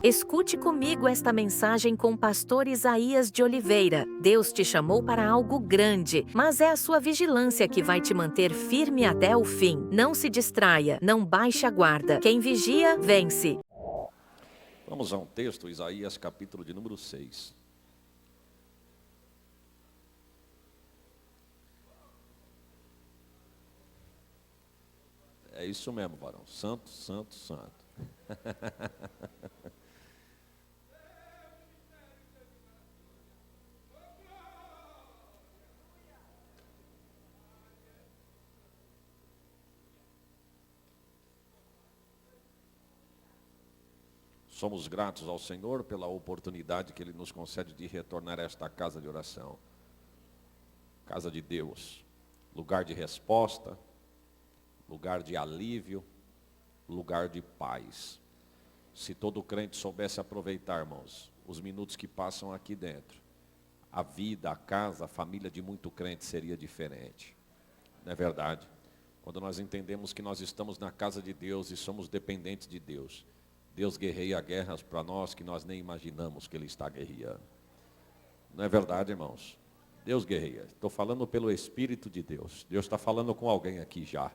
Escute comigo esta mensagem com o pastor Isaías de Oliveira. Deus te chamou para algo grande, mas é a sua vigilância que vai te manter firme até o fim. Não se distraia, não baixe a guarda. Quem vigia, vence. Vamos a um texto, Isaías capítulo de número 6. É isso mesmo, varão. Santo, santo, santo. Somos gratos ao Senhor pela oportunidade que Ele nos concede de retornar a esta casa de oração. Casa de Deus, lugar de resposta, lugar de alívio, lugar de paz. Se todo crente soubesse aproveitar, irmãos, os minutos que passam aqui dentro, a vida, a casa, a família de muito crente seria diferente. Não é verdade? Quando nós entendemos que nós estamos na casa de Deus e somos dependentes de Deus, Deus guerreia guerras para nós que nós nem imaginamos que Ele está guerreando. Não é verdade, irmãos? Deus guerreia. Estou falando pelo Espírito de Deus. Deus está falando com alguém aqui já.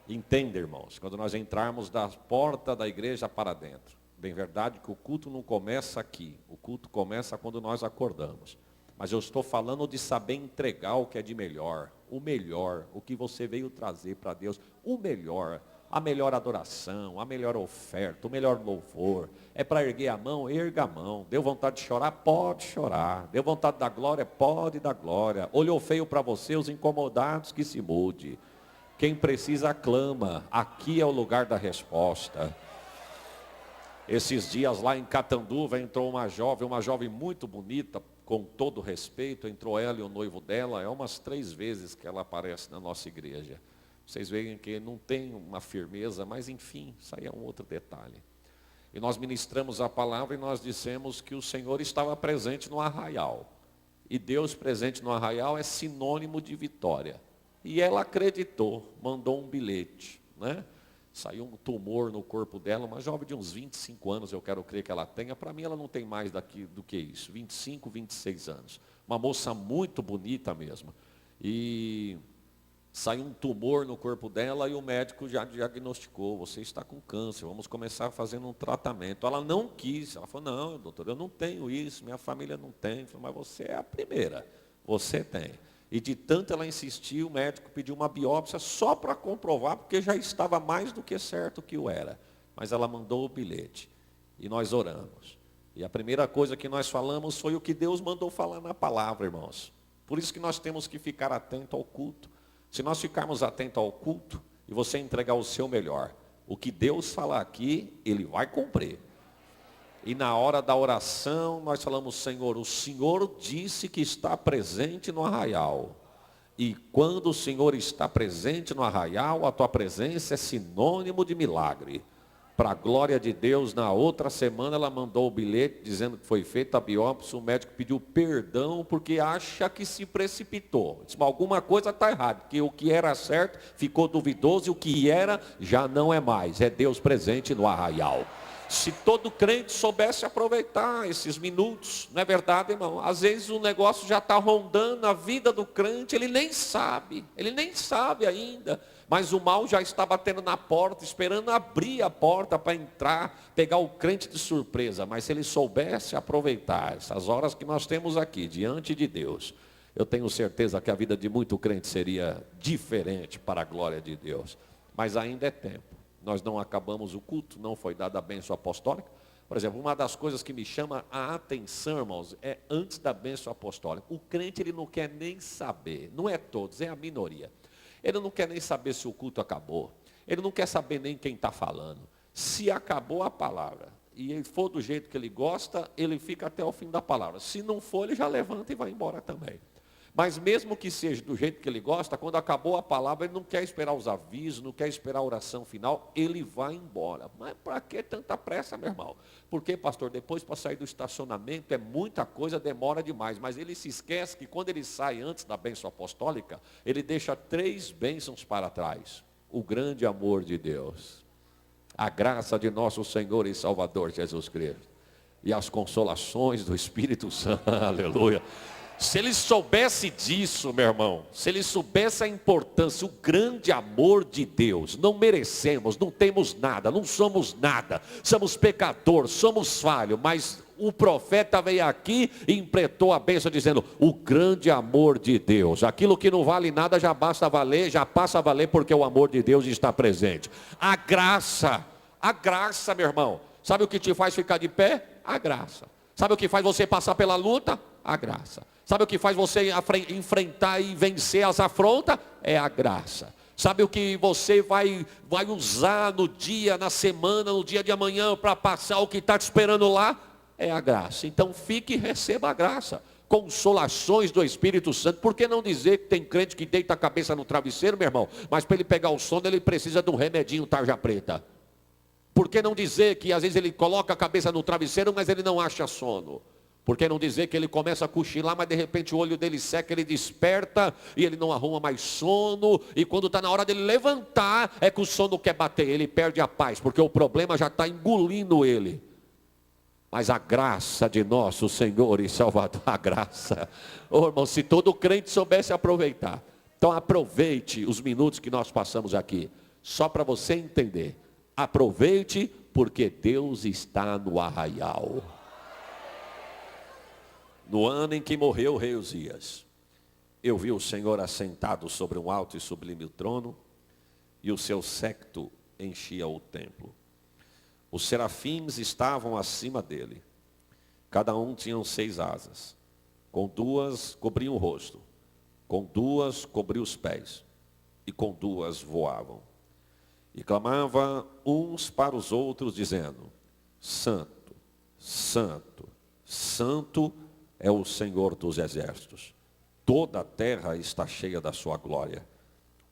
Entenda, irmãos, quando nós entrarmos da porta da igreja para dentro, bem verdade que o culto não começa aqui, o culto começa quando nós acordamos. Mas eu estou falando de saber entregar o que é de melhor, o que você veio trazer para Deus, o melhor, a melhor adoração, a melhor oferta, o melhor louvor. É para erguer a mão, erga a mão. Deu vontade de chorar? Pode chorar. Deu vontade de dar glória? Pode dar glória. Olhou feio para você, os incomodados que se mude. Quem precisa clama, aqui é o lugar da resposta. Esses dias lá em Catanduva entrou uma jovem muito bonita, com todo respeito, entrou ela e o noivo dela, é umas 3 vezes que ela aparece na nossa igreja. Vocês veem que não tem uma firmeza, mas enfim, isso aí é um outro detalhe. E nós ministramos a palavra e nós dissemos que o Senhor estava presente no arraial. E Deus presente no arraial é sinônimo de vitória. E ela acreditou, mandou um bilhete, né? Saiu um tumor no corpo dela, uma jovem de uns 25 anos, eu quero crer que ela tenha. Para mim ela não tem mais do que isso, 25, 26 anos. Uma moça muito bonita mesmo. E saiu um tumor no corpo dela e o médico já diagnosticou, você está com câncer, vamos começar fazendo um tratamento. Ela não quis, ela falou, não, doutor, eu não tenho isso, minha família não tem. Eu falei, mas você é a primeira, você tem. E de tanto ela insistir, o médico pediu uma biópsia só para comprovar, porque já estava mais do que certo que o era. Mas ela mandou o bilhete e nós oramos. E a primeira coisa que nós falamos foi o que Deus mandou falar na palavra, irmãos. Por isso que nós temos que ficar atento ao culto. Se nós ficarmos atentos ao culto e você entregar o seu melhor, o que Deus falar aqui, Ele vai cumprir. E na hora da oração, nós falamos, Senhor, o Senhor disse que está presente no arraial. E quando o Senhor está presente no arraial, a tua presença é sinônimo de milagre. Para a glória de Deus, na outra semana ela mandou o bilhete dizendo que foi feita a biópsia, o médico pediu perdão porque acha que se precipitou. Disse, mas alguma coisa está errada, porque o que era certo ficou duvidoso e o que era já não é mais. É Deus presente no arraial. Se todo crente soubesse aproveitar esses minutos, não é verdade, irmão? Às vezes o negócio já está rondando a vida do crente, ele nem sabe ainda. Mas o mal já está batendo na porta, esperando abrir a porta para entrar, pegar o crente de surpresa. Mas se ele soubesse aproveitar essas horas que nós temos aqui, diante de Deus, eu tenho certeza que a vida de muito crente seria diferente para a glória de Deus. Mas ainda é tempo. Nós não acabamos o culto, não foi dada a bênção apostólica. Por exemplo, uma das coisas que me chama a atenção, irmãos, é antes da bênção apostólica. O crente, ele não quer nem saber, não é todos, é a minoria. Ele não quer nem saber se o culto acabou. Ele não quer saber nem quem está falando. Se acabou a palavra, e ele for do jeito que ele gosta, ele fica até o fim da palavra. Se não for, ele já levanta e vai embora também. Mas mesmo que seja do jeito que ele gosta, quando acabou a palavra, ele não quer esperar os avisos, não quer esperar a oração final, ele vai embora. Mas para que tanta pressa, meu irmão? Porque, pastor, depois para sair do estacionamento é muita coisa, demora demais. Mas ele se esquece que quando ele sai antes da bênção apostólica, ele deixa 3 bênçãos para trás. O grande amor de Deus, a graça de nosso Senhor e Salvador Jesus Cristo e as consolações do Espírito Santo. Aleluia. Se ele soubesse disso, meu irmão, se ele soubesse a importância, o grande amor de Deus, não merecemos, não temos nada, não somos nada, somos pecadores, somos falhos, mas o profeta veio aqui e impletou a bênção dizendo, o grande amor de Deus, aquilo que não vale nada já basta valer, já passa a valer porque o amor de Deus está presente. A graça, meu irmão, sabe o que te faz ficar de pé? A graça. Sabe o que faz você passar pela luta? A graça. Sabe o que faz você enfrentar e vencer as afrontas? É a graça. Sabe o que você vai usar no dia, na semana, no dia de amanhã para passar o que está te esperando lá? É a graça. Então fique e receba a graça. Consolações do Espírito Santo. Por que não dizer que tem crente que deita a cabeça no travesseiro, meu irmão? Mas para ele pegar o sono ele precisa de um remedinho tarja preta. Por que não dizer que às vezes ele coloca a cabeça no travesseiro, mas ele não acha sono? Por que não dizer que ele começa a cochilar, mas de repente o olho dele seca, ele desperta e ele não arruma mais sono. E quando está na hora dele levantar, é que o sono quer bater, ele perde a paz, porque o problema já está engolindo ele. Mas a graça de nosso Senhor e Salvador, a graça. Oh, irmão, se todo crente soubesse aproveitar. Então aproveite os minutos que nós passamos aqui, só para você entender. Aproveite porque Deus está no arraial. No ano em que morreu o rei Uzias, eu vi o Senhor assentado sobre um alto e sublime trono, e o seu séquito enchia o templo. Os serafins estavam acima dele, cada um tinha 6 asas, com 2 cobriam o rosto, com 2 cobriam os pés, e com 2 voavam. E clamavam uns para os outros, dizendo, Santo, Santo, Santo é o Senhor dos exércitos. Toda a terra está cheia da sua glória.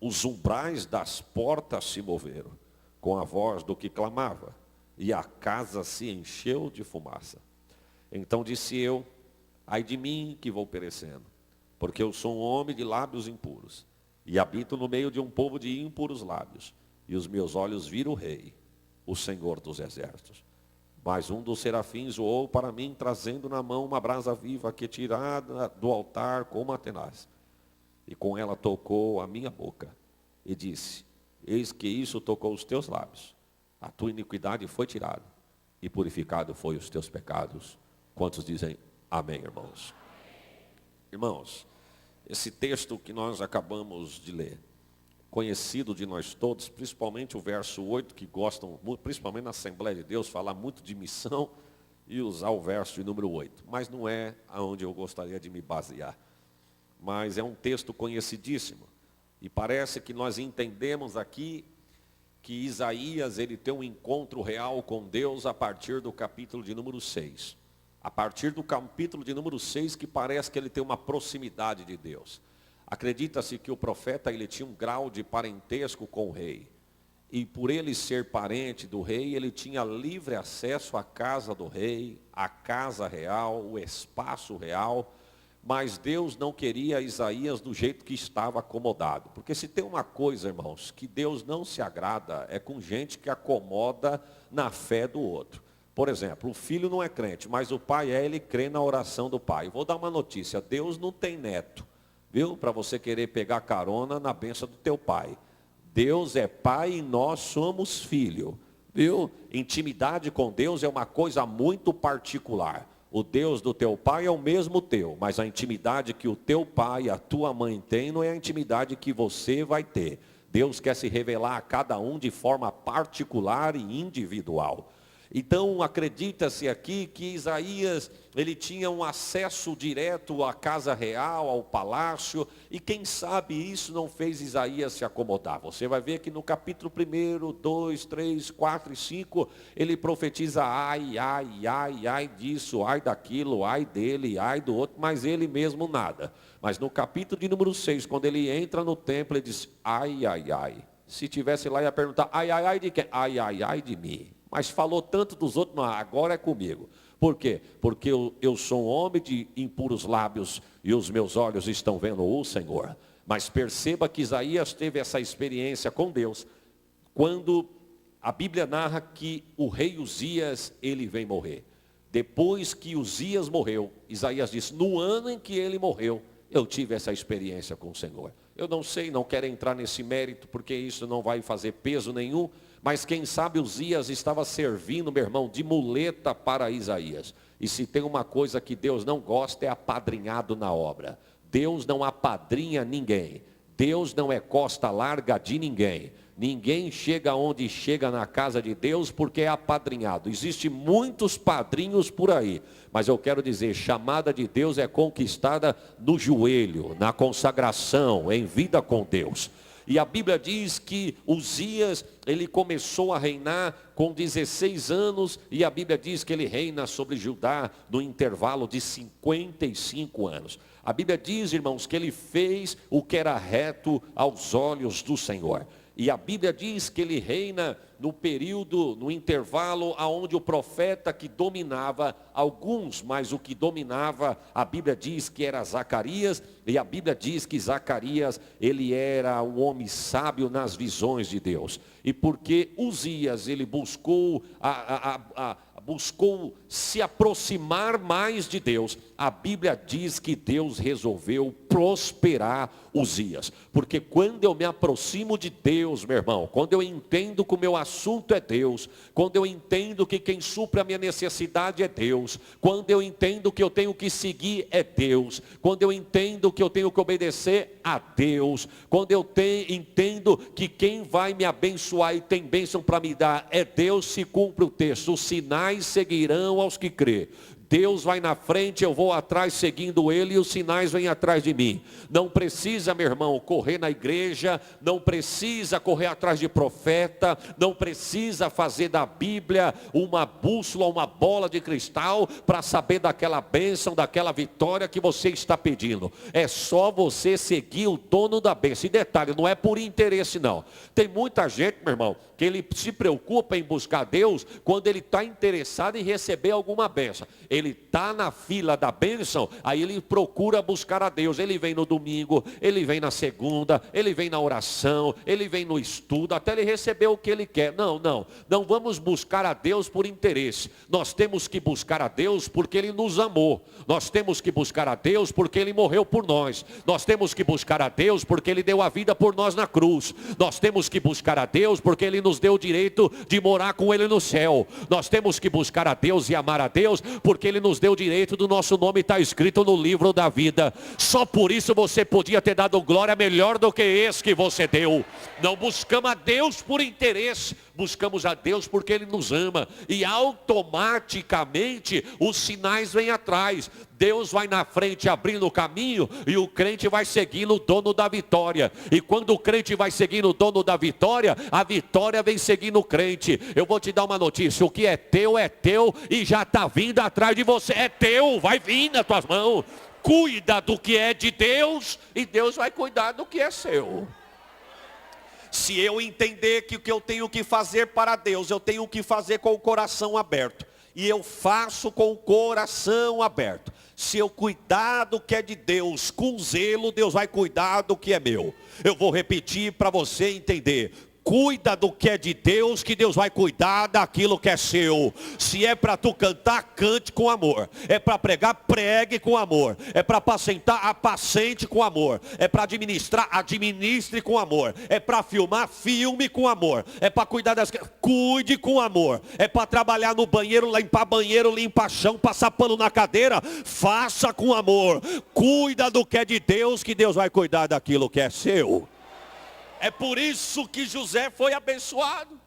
Os umbrais das portas se moveram, com a voz do que clamava, e a casa se encheu de fumaça. Então disse eu, ai de mim que vou perecendo, porque eu sou um homem de lábios impuros, e habito no meio de um povo de impuros lábios, e os meus olhos viram o rei, o Senhor dos exércitos. Mas um dos serafins voou para mim, trazendo na mão uma brasa viva que tirada do altar com uma tenaz. E com ela tocou a minha boca e disse, eis que isso tocou os teus lábios. A tua iniquidade foi tirada e purificado foi os teus pecados. Quantos dizem amém, irmãos? Irmãos, esse texto que nós acabamos de ler, conhecido de nós todos, principalmente o verso 8, que gostam, principalmente na Assembleia de Deus, falar muito de missão e usar o verso de número 8. Mas não é aonde eu gostaria de me basear. Mas é um texto conhecidíssimo. E parece que nós entendemos aqui que Isaías ele tem um encontro real com Deus a partir do capítulo de número 6. A partir do capítulo de número 6 que parece que ele tem uma proximidade de Deus. Acredita-se que o profeta ele tinha um grau de parentesco com o rei. E por ele ser parente do rei, ele tinha livre acesso à casa do rei, à casa real, o espaço real. Mas Deus não queria Isaías do jeito que estava acomodado. Porque se tem uma coisa, irmãos, que Deus não se agrada, é com gente que acomoda na fé do outro. Por exemplo, o filho não é crente, mas o pai ele crê na oração do pai. Vou dar uma notícia, Deus não tem neto. Viu? Para você querer pegar carona na bênção do teu pai. Deus é pai e nós somos filho. Viu? Intimidade com Deus é uma coisa muito particular. O Deus do teu pai é o mesmo teu, mas a intimidade que o teu pai e a tua mãe têm não é a intimidade que você vai ter. Deus quer se revelar a cada um de forma particular e individual. Então acredita-se aqui que Isaías ele tinha um acesso direto à casa real, ao palácio, e quem sabe isso não fez Isaías se acomodar. Você vai ver que no capítulo 1, 2, 3, 4 e 5, ele profetiza ai, ai, ai, ai disso, ai daquilo, ai dele, ai do outro, mas ele mesmo nada. Mas no capítulo de número 6, quando ele entra no templo, ele diz ai, ai, ai. Se tivesse lá ia perguntar ai, ai, ai de quem? Ai, ai, ai de mim. Mas falou tanto dos outros, não, agora é comigo. Por quê? Porque eu sou um homem de impuros lábios e os meus olhos estão vendo o Senhor. Mas perceba que Isaías teve essa experiência com Deus, quando a Bíblia narra que o rei Uzias, ele vem morrer. Depois que Uzias morreu, Isaías diz, no ano em que ele morreu, eu tive essa experiência com o Senhor. Eu não sei, não quero entrar nesse mérito, porque isso não vai fazer peso nenhum, mas quem sabe Uzias estava servindo, meu irmão, de muleta para Isaías. E se tem uma coisa que Deus não gosta, é apadrinhado na obra. Deus não apadrinha ninguém. Deus não é costa larga de ninguém. Ninguém chega onde chega na casa de Deus porque é apadrinhado. Existem muitos padrinhos por aí. Mas eu quero dizer, chamada de Deus é conquistada no joelho, na consagração, em vida com Deus. E a Bíblia diz que Uzias, ele começou a reinar com 16 anos, e a Bíblia diz que ele reina sobre Judá no intervalo de 55 anos. A Bíblia diz, irmãos, que ele fez o que era reto aos olhos do Senhor. E a Bíblia diz que ele reina no período, no intervalo, onde o profeta que dominava alguns, mas o que dominava, a Bíblia diz que era Zacarias, e a Bíblia diz que Zacarias, ele era um homem sábio nas visões de Deus. E porque Uzias, ele buscou se aproximar mais de Deus, a Bíblia diz que Deus resolveu prosperar Uzias. Porque quando eu me aproximo de Deus, meu irmão, quando eu entendo que o meu assunto é Deus, quando eu entendo que quem supre a minha necessidade é Deus, quando eu entendo que eu tenho que seguir é Deus, quando eu entendo que eu tenho que obedecer a Deus, quando eu entendo que quem vai me abençoar e tem bênção para me dar é Deus, se cumpre o texto, os sinais seguirão aos que crê. Deus vai na frente, eu vou atrás seguindo Ele, e os sinais vêm atrás de mim. Não precisa, meu irmão, correr na igreja, não precisa correr atrás de profeta, não precisa fazer da Bíblia uma bússola, uma bola de cristal, para saber daquela bênção, daquela vitória que você está pedindo. É só você seguir o dono da bênção. E detalhe, não é por interesse não. Tem muita gente, meu irmão, que ele se preocupa em buscar Deus, quando ele está interessado em receber alguma bênção. Ele está na fila da bênção, aí ele procura buscar a Deus. Ele vem no domingo, ele vem na segunda, ele vem na oração, ele vem no estudo, até ele receber o que ele quer. Não vamos buscar a Deus por interesse. Nós temos que buscar a Deus porque Ele nos amou. Nós temos que buscar a Deus porque Ele morreu por nós. Nós temos que buscar a Deus porque Ele deu a vida por nós na cruz. Nós temos que buscar a Deus porque Ele nos deu o direito de morar com Ele no céu. Nós temos que buscar a Deus e amar a Deus porque Ele nos deu o direito do nosso nome estar escrito no livro da vida. Só por isso você podia ter dado glória melhor do que esse que você deu. Não buscamos a Deus por interesse, buscamos a Deus porque Ele nos ama. E automaticamente os sinais vêm atrás. Deus vai na frente abrindo o caminho, e o crente vai seguindo o dono da vitória. E quando o crente vai seguindo o dono da vitória, a vitória vem seguindo o crente. Eu vou te dar uma notícia: o que é teu e já está vindo atrás de você. É teu, vai vir nas tuas mãos. Cuida do que é de Deus, e Deus vai cuidar do que é seu. Se eu entender que o que eu tenho que fazer para Deus, eu tenho que fazer com o coração aberto, e eu faço com o coração aberto. Se eu cuidar do que é de Deus com zelo, Deus vai cuidar do que é meu. Eu vou repetir para você entender. Cuida do que é de Deus, que Deus vai cuidar daquilo que é seu. Se é para tu cantar, cante com amor. É para pregar, pregue com amor. É para apacentar, apacente com amor. É para administrar, administre com amor. É para filmar, filme com amor. É para cuidar das crianças, cuide com amor. É para trabalhar no banheiro, limpar chão, passar pano na cadeira, faça com amor. Cuida do que é de Deus, que Deus vai cuidar daquilo que é seu. É por isso que José foi abençoado.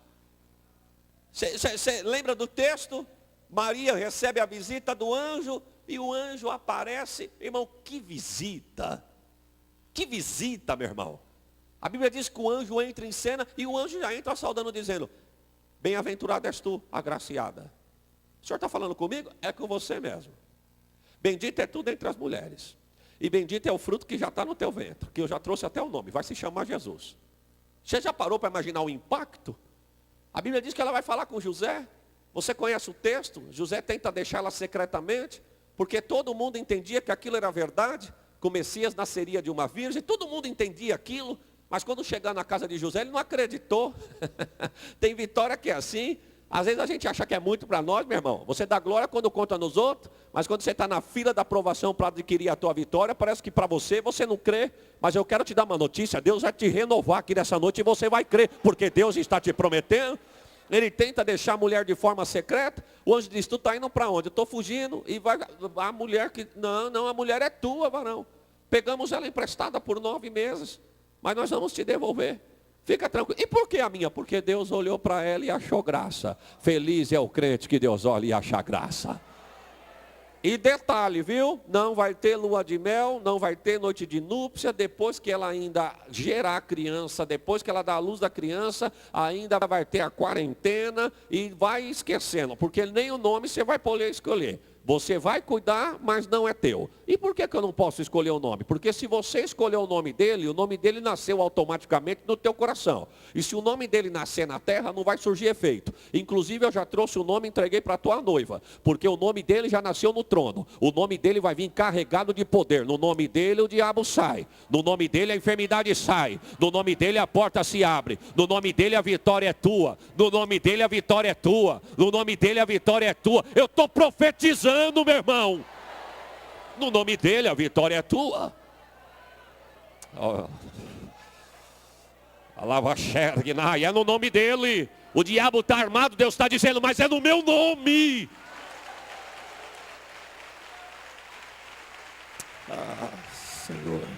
Você lembra do texto? Maria recebe a visita do anjo, e o anjo aparece. Irmão, que visita! Que visita, meu irmão! A Bíblia diz que o anjo entra em cena, e o anjo já entra saudando, dizendo: bem-aventurada és tu, agraciada. O Senhor está falando comigo? É com você mesmo. Bendita é tu dentre as mulheres, e bendito é o fruto que já está no teu ventre, que eu já trouxe até o nome, vai se chamar Jesus. Você já parou para imaginar o impacto? A Bíblia diz que ela vai falar com José. Você conhece o texto? José tenta deixá-la secretamente, porque todo mundo entendia que aquilo era verdade, que o Messias nasceria de uma virgem, todo mundo entendia aquilo, Mas quando chegar na casa de José, ele não acreditou. Tem vitória que é assim. Às vezes a gente acha que é muito para nós, meu irmão. Você dá glória quando conta nos outros, mas quando você está na fila da aprovação para adquirir a tua vitória, parece que para você não crê. Mas eu quero te dar uma notícia, Deus vai te renovar aqui nessa noite e você vai crer, porque Deus está te prometendo. Ele tenta deixar a mulher de forma secreta, o anjo diz, tu está indo para onde? Eu estou fugindo, e vai a mulher que, não, a mulher é tua, varão. Pegamos ela emprestada por 9 meses, mas nós vamos te devolver. Fica tranquilo. E por que a minha? Porque Deus olhou para ela e achou graça. Feliz é o crente que Deus olha e acha graça. E detalhe, viu? Não vai ter lua de mel, não vai ter noite de núpcia, depois que ela ainda gerar a criança, depois que ela dá a luz da criança, ainda vai ter a quarentena e vai esquecendo, porque nem o nome você vai poder escolher. Você vai cuidar, mas não é teu. E por que eu não posso escolher o nome? Porque se você escolher o nome dele nasceu automaticamente no teu coração. E se o nome dele nascer na terra, não vai surgir efeito. Inclusive eu já trouxe o nome e entreguei para a tua noiva. Porque o nome dele já nasceu no trono. O nome dele vai vir carregado de poder. No nome dele o diabo sai. No nome dele a enfermidade sai. No nome dele a porta se abre. No nome dele a vitória é tua. No nome dele a vitória é tua. No nome dele a vitória é tua. Eu estou profetizando, meu irmão. No nome dele a vitória é tua. É no nome dele. O diabo está armado, Deus está dizendo, mas é no meu nome. Senhor.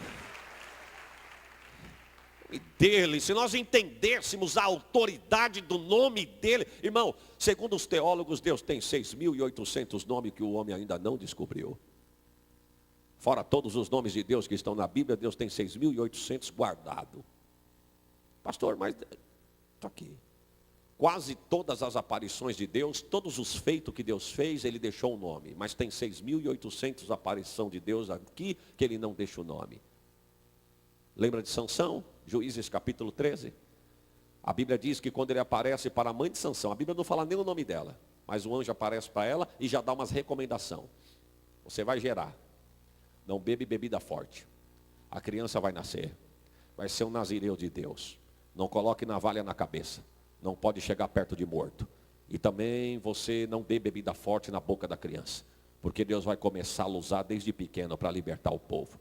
E dele, se nós entendêssemos a autoridade do nome dele, irmão, segundo os teólogos, Deus tem 6.800 nomes que o homem ainda não descobriu. Fora todos os nomes de Deus que estão na Bíblia, Deus tem 6.800 guardado. Pastor, mas está aqui. Quase todas as aparições de Deus, todos os feitos que Deus fez, ele deixou o nome. Mas tem 6.800 aparições de Deus aqui que ele não deixa o nome. Lembra de Sansão? Juízes capítulo 13. A Bíblia diz que quando ele aparece para a mãe de Sansão, a Bíblia não fala nem o nome dela, mas o anjo aparece para ela e já dá umas recomendações. Você vai gerar. Não bebe bebida forte. A criança vai nascer. Vai ser um nazireu de Deus. Não coloque navalha na cabeça. Não pode chegar perto de morto. E também você não dê bebida forte na boca da criança. Porque Deus vai começar a usar desde pequeno para libertar o povo.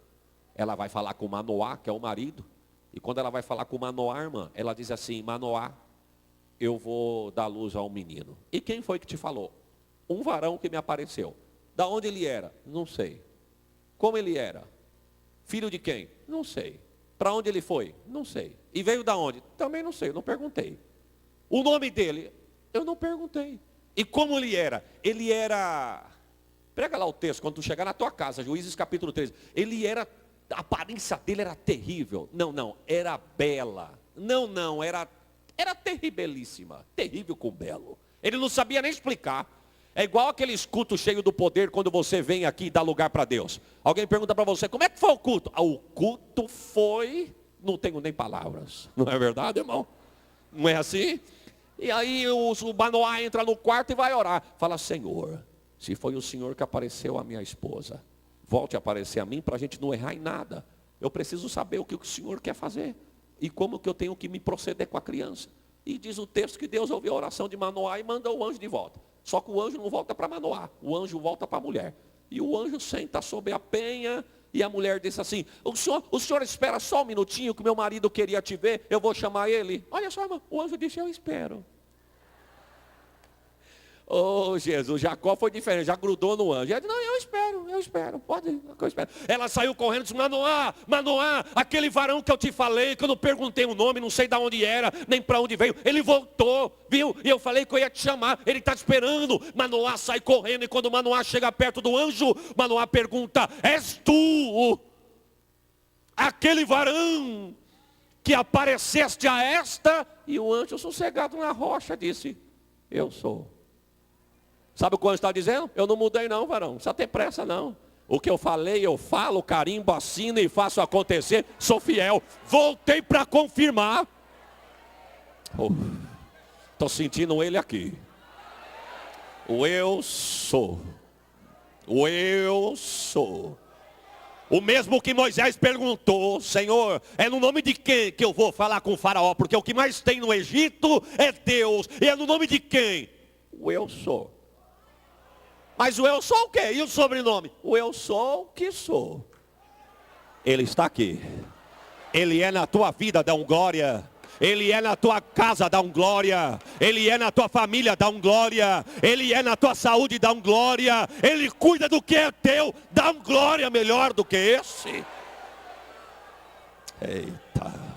Ela vai falar com Manoá, que é o marido. E quando ela vai falar com Manoá, irmã, ela diz assim, Manoá, eu vou dar luz a um menino. E quem foi que te falou? Um varão que me apareceu. Da onde ele era? Não sei. Como ele era? Filho de quem? Não sei. Para onde ele foi? Não sei. E veio da onde? Também não sei, eu não perguntei. O nome dele? Eu não perguntei. E como ele era? Ele era... Prega lá o texto, quando tu chegar na tua casa, Juízes capítulo 13. Ele era... A aparência dele era terrível. Não, era bela. Não, era terribilíssima. Terrível com belo. Ele não sabia nem explicar. É igual aqueles cultos cheios do poder quando você vem aqui e dá lugar para Deus. Alguém pergunta para você, como é que foi o culto? O culto foi, não tenho nem palavras. Não é verdade, irmão? Não é assim? E aí o Manoá entra no quarto e vai orar. Fala, Senhor, se foi o Senhor que apareceu à minha esposa, volte a aparecer a mim para a gente não errar em nada. Eu preciso saber o que o Senhor quer fazer. E como que eu tenho que me proceder com a criança. E diz o texto que Deus ouviu a oração de Manoá e mandou o anjo de volta. Só que o anjo não volta para Manoá, o anjo volta para a mulher. E o anjo senta sobre a penha e a mulher disse assim, o senhor espera só um minutinho que o meu marido queria te ver, eu vou chamar ele. Olha só, irmão, o anjo disse, eu espero. Oh, Jesus, Jacó foi diferente, já grudou no anjo. Ele disse, não, eu espero, pode ir, eu espero. Ela saiu correndo e disse, Manoá, aquele varão que eu te falei, que eu não perguntei o nome, não sei de onde era, nem para onde veio, ele voltou, viu? E eu falei que eu ia te chamar, ele está te esperando. Manoá sai correndo e quando Manoá chega perto do anjo, Manoá pergunta, és tu aquele varão que apareceste a esta? E o anjo sossegado na rocha disse, eu sou. Sabe o que o anjo está dizendo? Eu não mudei não, varão, não precisa ter pressa não. O que eu falei, eu falo, carimbo, assino e faço acontecer, sou fiel. Voltei para confirmar. Estou sentindo ele aqui. O eu sou. O eu sou. O mesmo que Moisés perguntou: Senhor, é no nome de quem que eu vou falar com o faraó? Porque o que mais tem no Egito é Deus. E é no nome de quem? O eu sou. Mas o eu sou o quê? E o sobrenome? O eu sou o que sou. Ele está aqui. Ele é na tua vida, dá um glória. Ele é na tua casa, dá um glória. Ele é na tua família, dá um glória. Ele é na tua saúde, dá um glória. Ele cuida do que é teu, dá um glória melhor do que esse. Eita.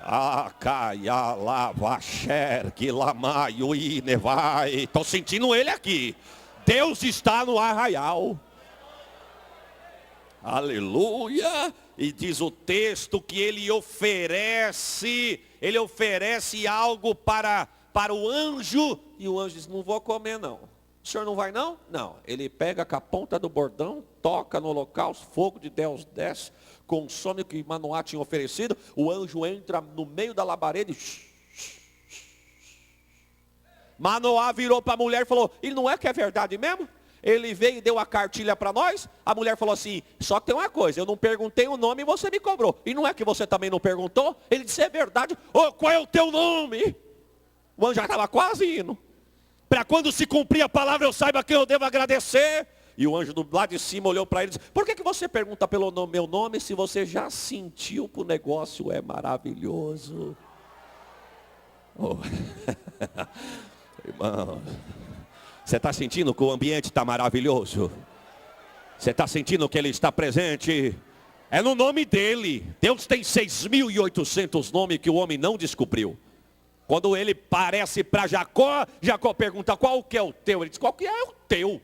Acaia lavaxer que lamaio e nevai. Estou sentindo ele aqui. Deus está no arraial. Aleluia. E diz o texto que ele oferece algo para o anjo. E o anjo diz: não vou comer não. O senhor não vai não? Não. Ele pega com a ponta do bordão, toca no holocausto, fogo de Deus desce, consome o que Manoá tinha oferecido. O anjo entra no meio da labareda e... Manoá virou para a mulher e falou: e não é que é verdade mesmo? Ele veio e deu a cartilha para nós. A mulher falou assim: só que tem uma coisa, eu não perguntei o nome e você me cobrou. E não é que você também não perguntou? Ele disse: é verdade. Oh, qual é o teu nome? O anjo já estava quase indo. Para quando se cumprir a palavra eu saiba quem eu devo agradecer. E o anjo do lado de cima olhou para ele e disse: por que você pergunta pelo meu nome se você já sentiu que o negócio é maravilhoso? Oh. Irmão, você está sentindo que o ambiente está maravilhoso? Você está sentindo que Ele está presente? É no nome dEle. Deus tem 6.800 nomes que o homem não descobriu. Quando Ele aparece para Jacó, Jacó pergunta: qual que é o teu? Ele diz: qual que é o teu?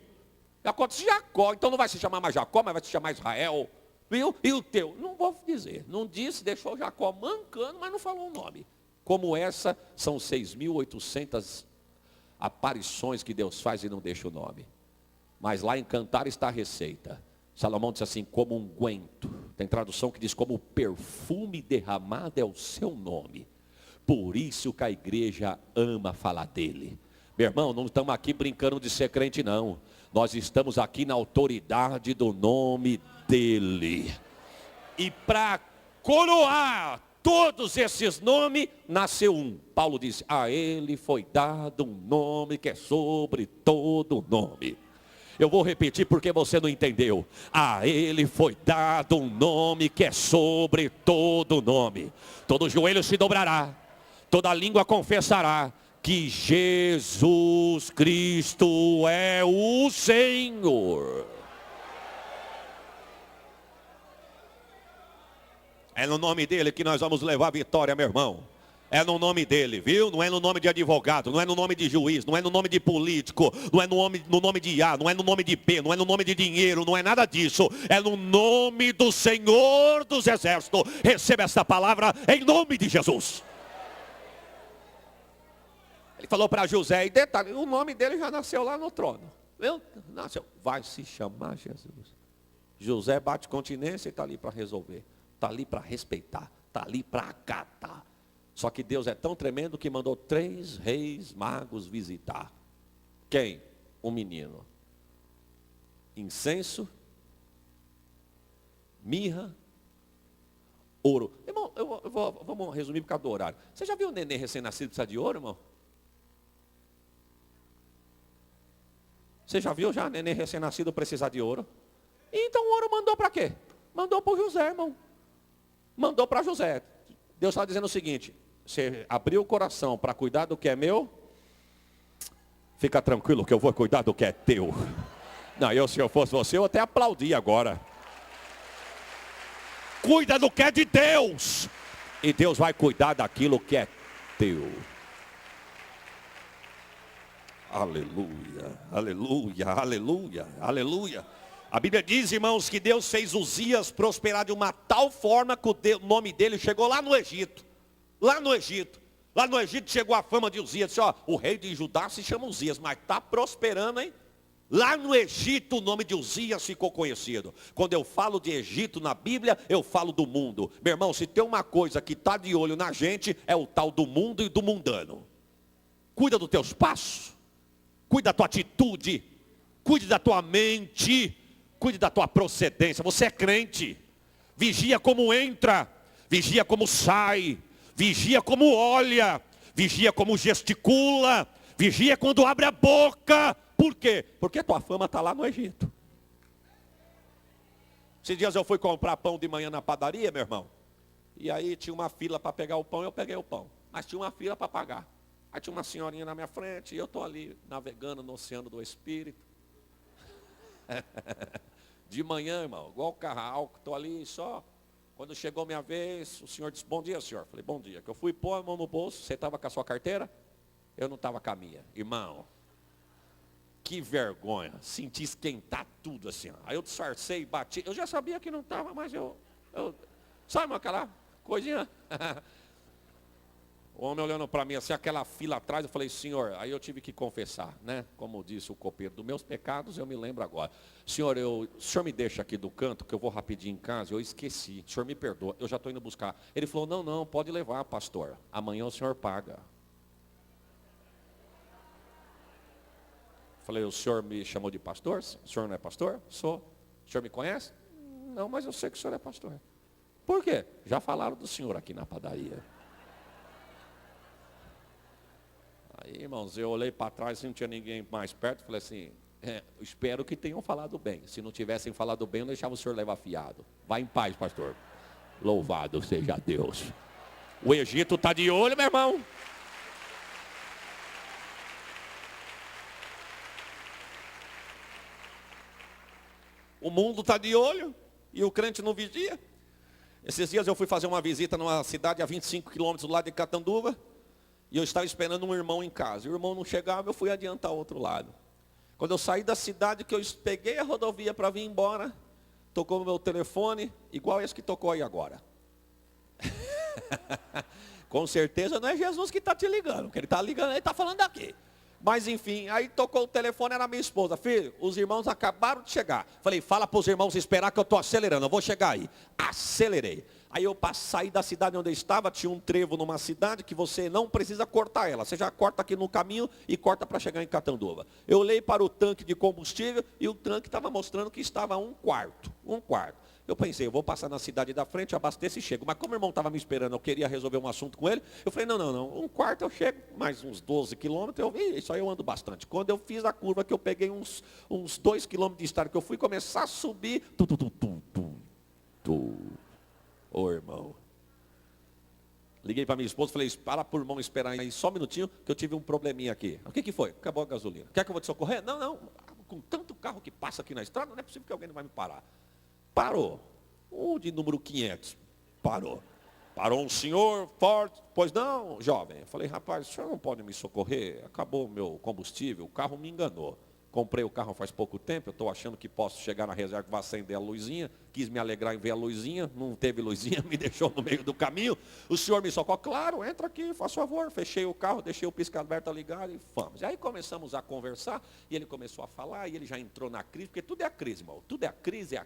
Jacó disse: Jacó. Então não vai se chamar mais Jacó, mas vai se chamar Israel. Viu? E o teu? Não vou dizer. Não disse, deixou Jacó mancando, mas não falou o nome. Como essa, são 6.800 aparições que Deus faz e não deixa o nome. Mas lá em Cantar está a receita. Salomão disse assim: como unguento. Tem tradução que diz: como perfume derramado é o seu nome. Por isso que a igreja ama falar dele. Meu irmão, não estamos aqui brincando de ser crente não. Nós estamos aqui na autoridade do nome dele. E para coroar todos esses nomes, nasceu um. Paulo disse: a ele foi dado um nome que é sobre todo nome. Eu vou repetir porque você não entendeu. A ele foi dado um nome que é sobre todo nome. Todo joelho se dobrará, toda língua confessará que Jesus Cristo é o Senhor. É no nome dele que nós vamos levar a vitória, meu irmão. É no nome dele, viu? Não é no nome de advogado, não é no nome de juiz, não é no nome de político, não é no nome de A, não é no nome de B, não é no nome de dinheiro, não é nada disso. É no nome do Senhor dos Exércitos. Receba esta palavra em nome de Jesus. Ele falou para José, e detalhe, o nome dele já nasceu lá no trono. Viu? Nasceu. Vai se chamar Jesus. José bate continência e está ali para resolver. Está ali para respeitar, está ali para acatar. Só que Deus é tão tremendo que mandou 3 reis magos visitar. Quem? Um menino. Incenso, mirra, ouro. Irmão, vamos resumir por causa do horário. Você já viu o neném recém-nascido precisar de ouro, irmão? Você já viu já neném recém-nascido precisar de ouro? Então o ouro mandou para quê? Mandou para o José, irmão. Mandou para José. Deus está dizendo o seguinte: você abriu o coração para cuidar do que é meu, fica tranquilo que eu vou cuidar do que é teu. Não, se eu fosse você, eu até aplaudi agora. Cuida do que é de Deus, e Deus vai cuidar daquilo que é teu. Aleluia, aleluia, aleluia, aleluia. A Bíblia diz, irmãos, que Deus fez Uzias prosperar de uma tal forma que o nome dele chegou lá no Egito. Lá no Egito chegou a fama de Uzias. Disse, ó, o rei de Judá se chama Uzias, mas está prosperando, hein? Lá no Egito o nome de Uzias ficou conhecido. Quando eu falo de Egito na Bíblia, eu falo do mundo. Meu irmão, se tem uma coisa que está de olho na gente, é o tal do mundo e do mundano. Cuida dos teus passos, cuida da tua atitude, cuide da tua mente, Cuide da tua procedência. Você é crente. Vigia como entra. Vigia como sai. Vigia como olha. Vigia como gesticula. Vigia quando abre a boca. Por quê? Porque a tua fama está lá no Egito. Esses dias eu fui comprar pão de manhã na padaria, meu irmão. E aí tinha uma fila para pegar o pão, eu peguei o pão. Mas tinha uma fila para pagar. Aí tinha uma senhorinha na minha frente e eu estou ali navegando no oceano do Espírito. De manhã, irmão, igual o carro, estou ali só. Quando chegou minha vez, o senhor disse, bom dia, senhor. Falei, bom dia. Que eu fui pôr a mão no bolso, você estava com a sua carteira? Eu não estava com a minha. Irmão, que vergonha. Senti esquentar tudo assim. Ó. Aí eu disfarcei, bati. Eu já sabia que não estava, mas eu sabe aquela coisinha? O homem olhando para mim assim, aquela fila atrás, eu falei, senhor, aí eu tive que confessar, né? Como disse o copeiro, dos meus pecados eu me lembro agora. Senhor, o senhor me deixa aqui do canto, que eu vou rapidinho em casa, eu esqueci. O senhor me perdoa, eu já estou indo buscar. Ele falou, não, pode levar, pastor. Amanhã o senhor paga. Falei, o senhor me chamou de pastor? O senhor não é pastor? Sou. O senhor me conhece? Não, mas eu sei que o senhor é pastor. Por quê? Já falaram do senhor aqui na padaria. Aí, irmãos, eu olhei para trás, não tinha ninguém mais perto, falei assim, espero que tenham falado bem. Se não tivessem falado bem, eu deixava o senhor levar fiado. Vá em paz, pastor. Louvado seja Deus. O Egito está de olho, meu irmão. O mundo está de olho e o crente não vigia. Esses dias eu fui fazer uma visita numa cidade a 25 quilômetros do lado de Catanduva. E eu estava esperando um irmão em casa. O irmão não chegava, eu fui adiantar ao outro lado. Quando eu saí da cidade, que eu peguei a rodovia para vir embora, tocou no meu telefone, igual esse que tocou aí agora. Com certeza não é Jesus que está te ligando, porque ele está ligando, ele está falando daqui. Mas enfim, aí tocou o telefone, era minha esposa. Filho, os irmãos acabaram de chegar. Falei, fala para os irmãos esperar que eu estou acelerando, eu vou chegar aí. Acelerei. Aí eu saí da cidade onde eu estava, tinha um trevo numa cidade que você não precisa cortar ela. Você já corta aqui no caminho e corta para chegar em Catanduva. Eu olhei para o tanque de combustível e o tanque estava mostrando que estava um quarto. Eu pensei, eu vou passar na cidade da frente, abasteço e chego. Mas como o irmão estava me esperando, eu queria resolver um assunto com ele. Eu falei, não. Um quarto eu chego, mais uns 12 quilômetros, isso aí eu ando bastante. Quando eu fiz a curva, que eu peguei uns 2 quilômetros de estrada, que eu fui começar a subir. Ô irmão. Liguei para minha esposa, falei, para por irmão esperar aí só um minutinho, que eu tive um probleminha aqui. O que foi? Acabou a gasolina. Quer que eu vou te socorrer? Não. Com tanto carro que passa aqui na estrada, não é possível que alguém não vai me parar. Parou. De número 500. Parou um senhor forte. Pois não, jovem. Eu falei, rapaz, o senhor não pode me socorrer? Acabou o meu combustível, o carro me enganou. Comprei o carro faz pouco tempo, eu estou achando que posso chegar na reserva que vai acender a luzinha. Quis me alegrar em ver a luzinha, não teve luzinha, me deixou no meio do caminho. O senhor me socorre, claro, entra aqui, faz favor. Fechei o carro, deixei o pisca-alerta ligado e fomos. E aí começamos a conversar, e ele começou a falar, e ele já entrou na crise, porque tudo é a crise, irmão. Tudo é a crise.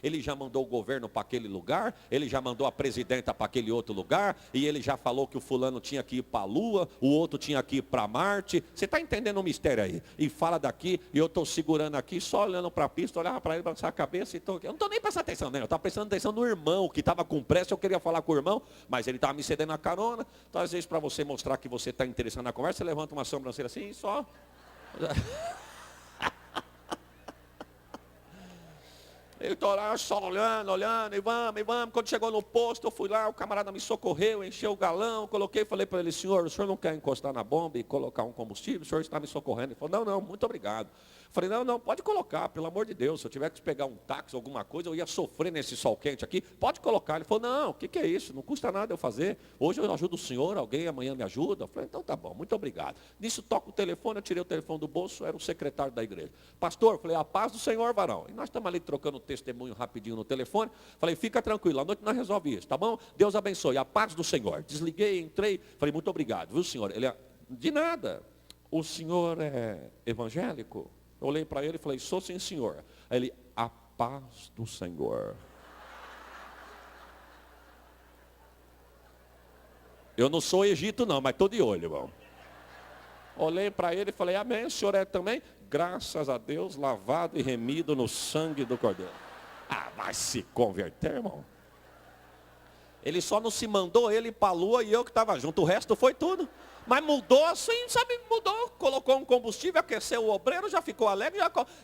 Ele já mandou o governo para aquele lugar, ele já mandou a presidenta para aquele outro lugar, e ele já falou que o fulano tinha que ir para a Lua, o outro tinha que ir para Marte. Você está entendendo o mistério aí? E fala daqui, e eu estou segurando aqui, só olhando para a pista, olhava para ele, balançar a cabeça, e eu não estou nem prestando atenção, né? Eu estava prestando atenção no irmão, que estava com pressa, eu queria falar com o irmão, mas ele estava me cedendo a carona. Então, às vezes, para você mostrar que você está interessado na conversa, você levanta uma sobrancelha assim, e só... Ele está lá só olhando, e vamos. Quando chegou no posto, eu fui lá, o camarada me socorreu, encheu o galão, coloquei, falei para ele, senhor, o senhor não quer encostar na bomba e colocar um combustível? O senhor está me socorrendo. Ele falou, não, muito obrigado. Falei, não, pode colocar, pelo amor de Deus, se eu tiver que pegar um táxi, alguma coisa, eu ia sofrer nesse sol quente aqui, pode colocar. Ele falou, não, o que é isso? Não custa nada eu fazer. Hoje eu ajudo o senhor, alguém amanhã me ajuda. Eu falei, então tá bom, muito obrigado. Nisso toca o telefone, eu tirei o telefone do bolso, era o secretário da igreja. Pastor, falei, a paz do Senhor, varão. E nós estamos ali trocando testemunho rapidinho no telefone. Falei, fica tranquilo, à noite nós resolvemos isso, tá bom? Deus abençoe, a paz do Senhor. Desliguei, entrei, falei, muito obrigado, viu senhor? Ele, de nada, o senhor é evangélico? Eu olhei para ele e falei, sou sim senhor. Aí ele, a paz do Senhor. Eu não sou Egito não, mas estou de olho, irmão. Olhei para ele e falei, amém, o senhor é também? Graças a Deus, lavado e remido no sangue do Cordeiro. Ah, vai se converter, irmão. Ele só não se mandou ele para a lua e eu que estava junto. O resto foi tudo. Mas mudou assim, sabe, mudou. Colocou um combustível, aqueceu o obreiro, já ficou alegre.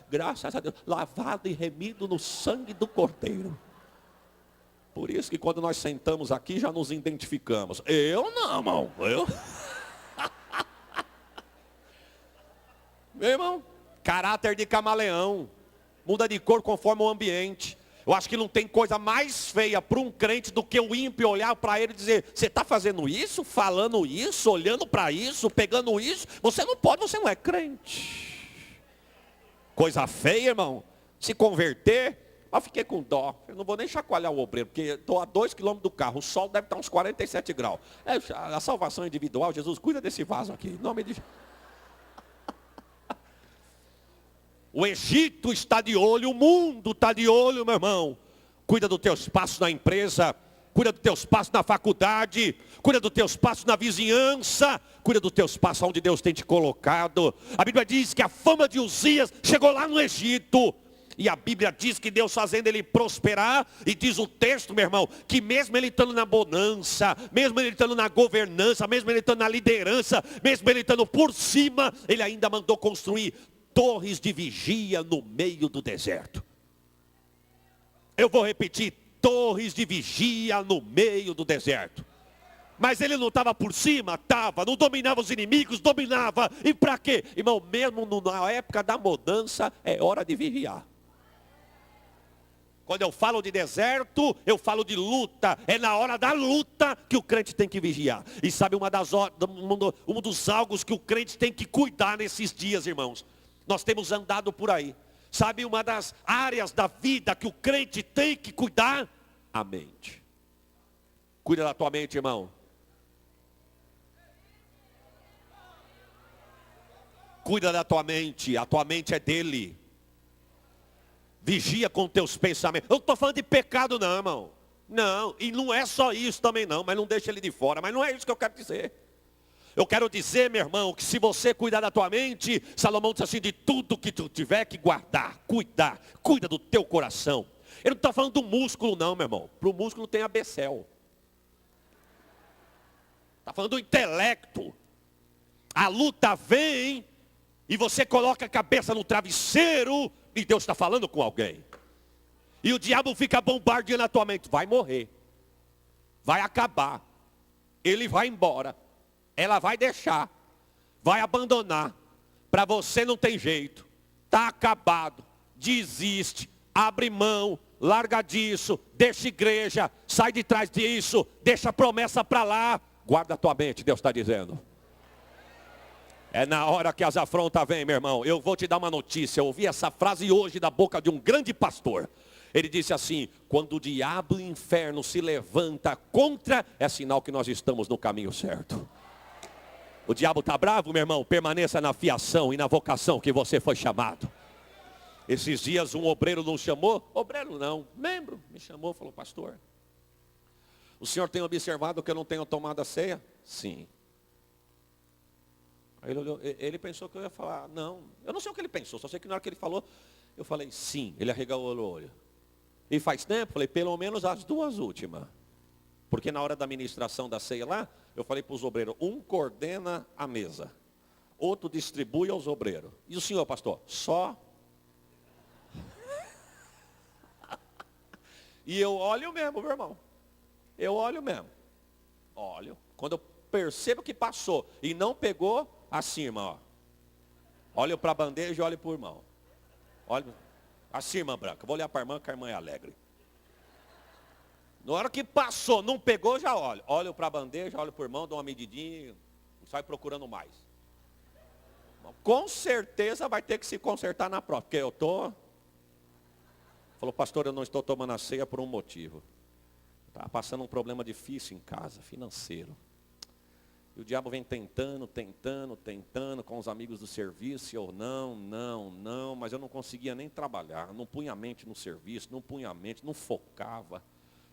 Graças a Deus, lavado e remido no sangue do Cordeiro. Por isso que quando nós sentamos aqui, já nos identificamos. Eu não, irmão. Meu irmão, caráter de camaleão. Muda de cor conforme o ambiente. Eu acho que não tem coisa mais feia para um crente do que o ímpio olhar para ele e dizer, você está fazendo isso, falando isso, olhando para isso, pegando isso. Você não pode, você não é crente. Coisa feia, irmão. Se converter, eu fiquei com dó. Eu não vou nem chacoalhar o obreiro, porque estou a 2 quilômetros do carro. O sol deve estar uns 47 graus. É a salvação individual. Jesus, cuida desse vaso aqui. Em nome de... O Egito está de olho, o mundo está de olho, meu irmão. Cuida dos teus passos na empresa, cuida dos teus passos na faculdade, cuida dos teus passos na vizinhança, cuida dos teus passos onde Deus tem te colocado. A Bíblia diz que a fama de Uzias chegou lá no Egito. E a Bíblia diz que Deus fazendo ele prosperar, e diz o texto, meu irmão, que mesmo ele estando na bonança, mesmo ele estando na governança, mesmo ele estando na liderança, mesmo ele estando por cima, ele ainda mandou construir torres de vigia no meio do deserto. Eu vou repetir, torres de vigia no meio do deserto. Mas ele não estava por cima? Estava. Não dominava os inimigos? Dominava. E para quê? Irmão, mesmo na época da mudança, é hora de vigiar. Quando eu falo de deserto, eu falo de luta. É na hora da luta que o crente tem que vigiar. E sabe um dos algos que o crente tem que cuidar nesses dias, irmãos? Nós temos andado por aí. Sabe uma das áreas da vida que o crente tem que cuidar? A mente. Cuida da tua mente, irmão. Cuida da tua mente. A tua mente é dele. Vigia com teus pensamentos. Eu não estou falando de pecado não, irmão. Não, e não é só isso também não. Mas não deixa ele de fora. Mas não é isso que eu quero dizer. Eu quero dizer, meu irmão, que se você cuidar da tua mente, Salomão diz assim, de tudo que tu tiver que guardar, cuida do teu coração. Ele não está falando do músculo não, meu irmão. Para o músculo tem a becel. Está falando do intelecto. A luta vem e você coloca a cabeça no travesseiro e Deus está falando com alguém. E o diabo fica bombardeando a tua mente. Vai morrer. Vai acabar. Ele vai embora. Ela vai deixar, vai abandonar. Para você não tem jeito. Está acabado. Desiste, abre mão, larga disso, deixa igreja, sai de trás disso, deixa a promessa para lá. Guarda a tua mente, Deus está dizendo. É na hora que as afrontas vêm, meu irmão. Eu vou te dar uma notícia. Eu ouvi essa frase hoje da boca de um grande pastor. Ele disse assim, quando o diabo e o inferno se levanta contra, é sinal que nós estamos no caminho certo. O diabo está bravo, meu irmão? Permaneça na fiação e na vocação que você foi chamado. Esses dias um obreiro nos chamou, obreiro não, membro, me chamou, falou, pastor, o senhor tem observado que eu não tenho tomado a ceia? Sim. Aí ele olhou, ele pensou que eu ia falar, não, eu não sei o que ele pensou, só sei que na hora que ele falou, eu falei, sim, ele arregalou o olho. E faz tempo? Falei, pelo menos as 2 últimas. Porque na hora da ministração da ceia lá, eu falei para os obreiros, um coordena a mesa, outro distribui aos obreiros. E o senhor, pastor? Só. E eu olho mesmo, meu irmão. Eu olho mesmo. Olho. Quando eu percebo que passou e não pegou, assim, irmão. Olho para a bandeja e olho para o irmão. Olho. Assim, irmã Branca. Vou olhar para a irmã, que a irmã é alegre. Na hora que passou, não pegou, já olho. Olho para a bandeja, olho para o irmão, dou uma medidinha e sai procurando mais. Com certeza vai ter que se consertar na próxima. Porque eu estou... Falou, pastor, eu não estou tomando a ceia por um motivo. Está passando um problema difícil em casa, financeiro. E o diabo vem tentando com os amigos do serviço. E eu, não, mas eu não conseguia nem trabalhar. Não punha a mente no serviço, não punha a mente, não focava.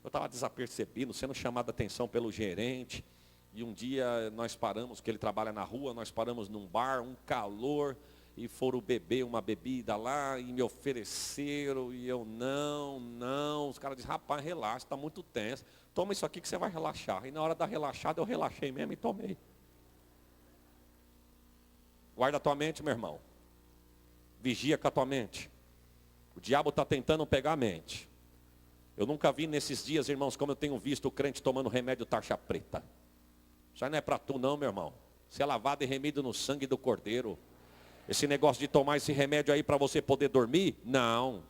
Eu estava desapercebido, sendo chamado a atenção pelo gerente. E um dia nós paramos, que ele trabalha na rua, nós paramos num bar, um calor, e foram beber uma bebida lá, e me ofereceram, e eu, não. Os caras dizem, rapaz, relaxa, está muito tenso. Toma isso aqui que você vai relaxar. E na hora da relaxada, eu relaxei mesmo e tomei. Guarda a tua mente, meu irmão. Vigia com a tua mente. O diabo está tentando pegar a mente. Eu nunca vi nesses dias, irmãos, como eu tenho visto o crente tomando remédio taxa preta. Isso aí não é para tu não, meu irmão. Isso é lavado e remido no sangue do Cordeiro. Esse negócio de tomar esse remédio aí para você poder dormir? Não.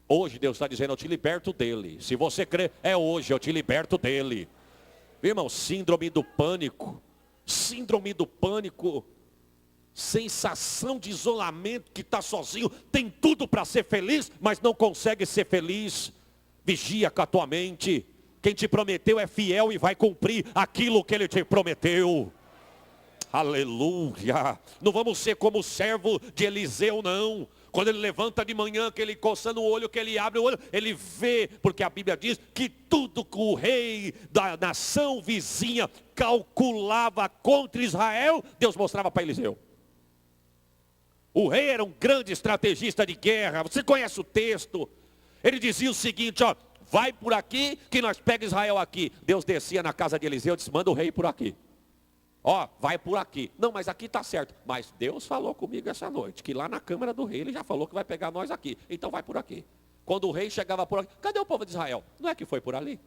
Hoje Deus está dizendo, eu te liberto dele. Se você crê, é hoje, eu te liberto dele. Irmão, síndrome do pânico. Sensação de isolamento, que está sozinho. Tem tudo para ser feliz, mas não consegue ser feliz. Vigia com a tua mente. Quem te prometeu é fiel e vai cumprir aquilo que ele te prometeu. Aleluia. Não vamos ser como o servo de Eliseu, não. Quando ele levanta de manhã, que ele coçando o olho, que ele abre o olho, ele vê, porque a Bíblia diz que tudo que o rei da nação vizinha calculava contra Israel, Deus mostrava para Eliseu. O rei era um grande estrategista de guerra, você conhece o texto. Ele dizia o seguinte, ó, vai por aqui que nós pegamos Israel aqui. Deus descia na casa de Eliseu e disse, manda o rei por aqui. Ó, vai por aqui. Não, mas aqui está certo. Mas Deus falou comigo essa noite, que lá na câmara do rei, ele já falou que vai pegar nós aqui. Então vai por aqui. Quando o rei chegava por aqui, cadê o povo de Israel? Não é que foi por ali?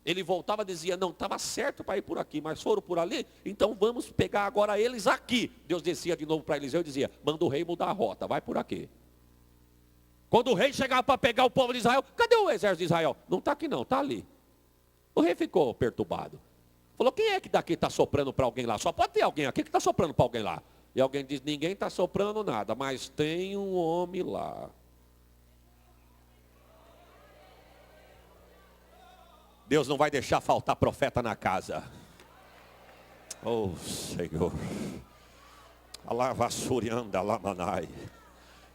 Ele voltava e dizia, não, estava certo para ir por aqui, mas foram por ali, então vamos pegar agora eles aqui. Deus descia de novo para Eliseu e dizia, manda o rei mudar a rota, vai por aqui. Quando o rei chegava para pegar o povo de Israel, cadê o exército de Israel? Não está aqui não, está ali. O rei ficou perturbado. Falou, quem é que daqui está soprando para alguém lá? Só pode ter alguém aqui que está soprando para alguém lá. E alguém diz, ninguém está soprando nada, mas tem um homem lá. Deus não vai deixar faltar profeta na casa. Oh, Senhor. Alavassurianda lamanai.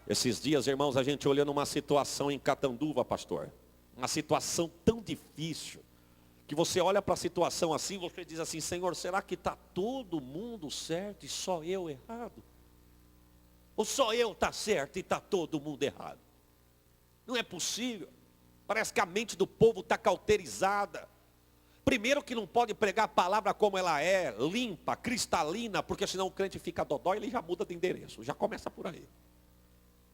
Esses dias, irmãos, a gente olhando uma situação em Catanduva, pastor. Uma situação tão difícil. Que você olha para a situação assim, você diz assim, Senhor, será que está todo mundo certo e só eu errado? Ou só eu está certo e está todo mundo errado? Não é possível. Parece que a mente do povo está cauterizada. Primeiro que não pode pregar a palavra como ela é, limpa, cristalina, porque senão o crente fica dodói, ele já muda de endereço, já começa por aí.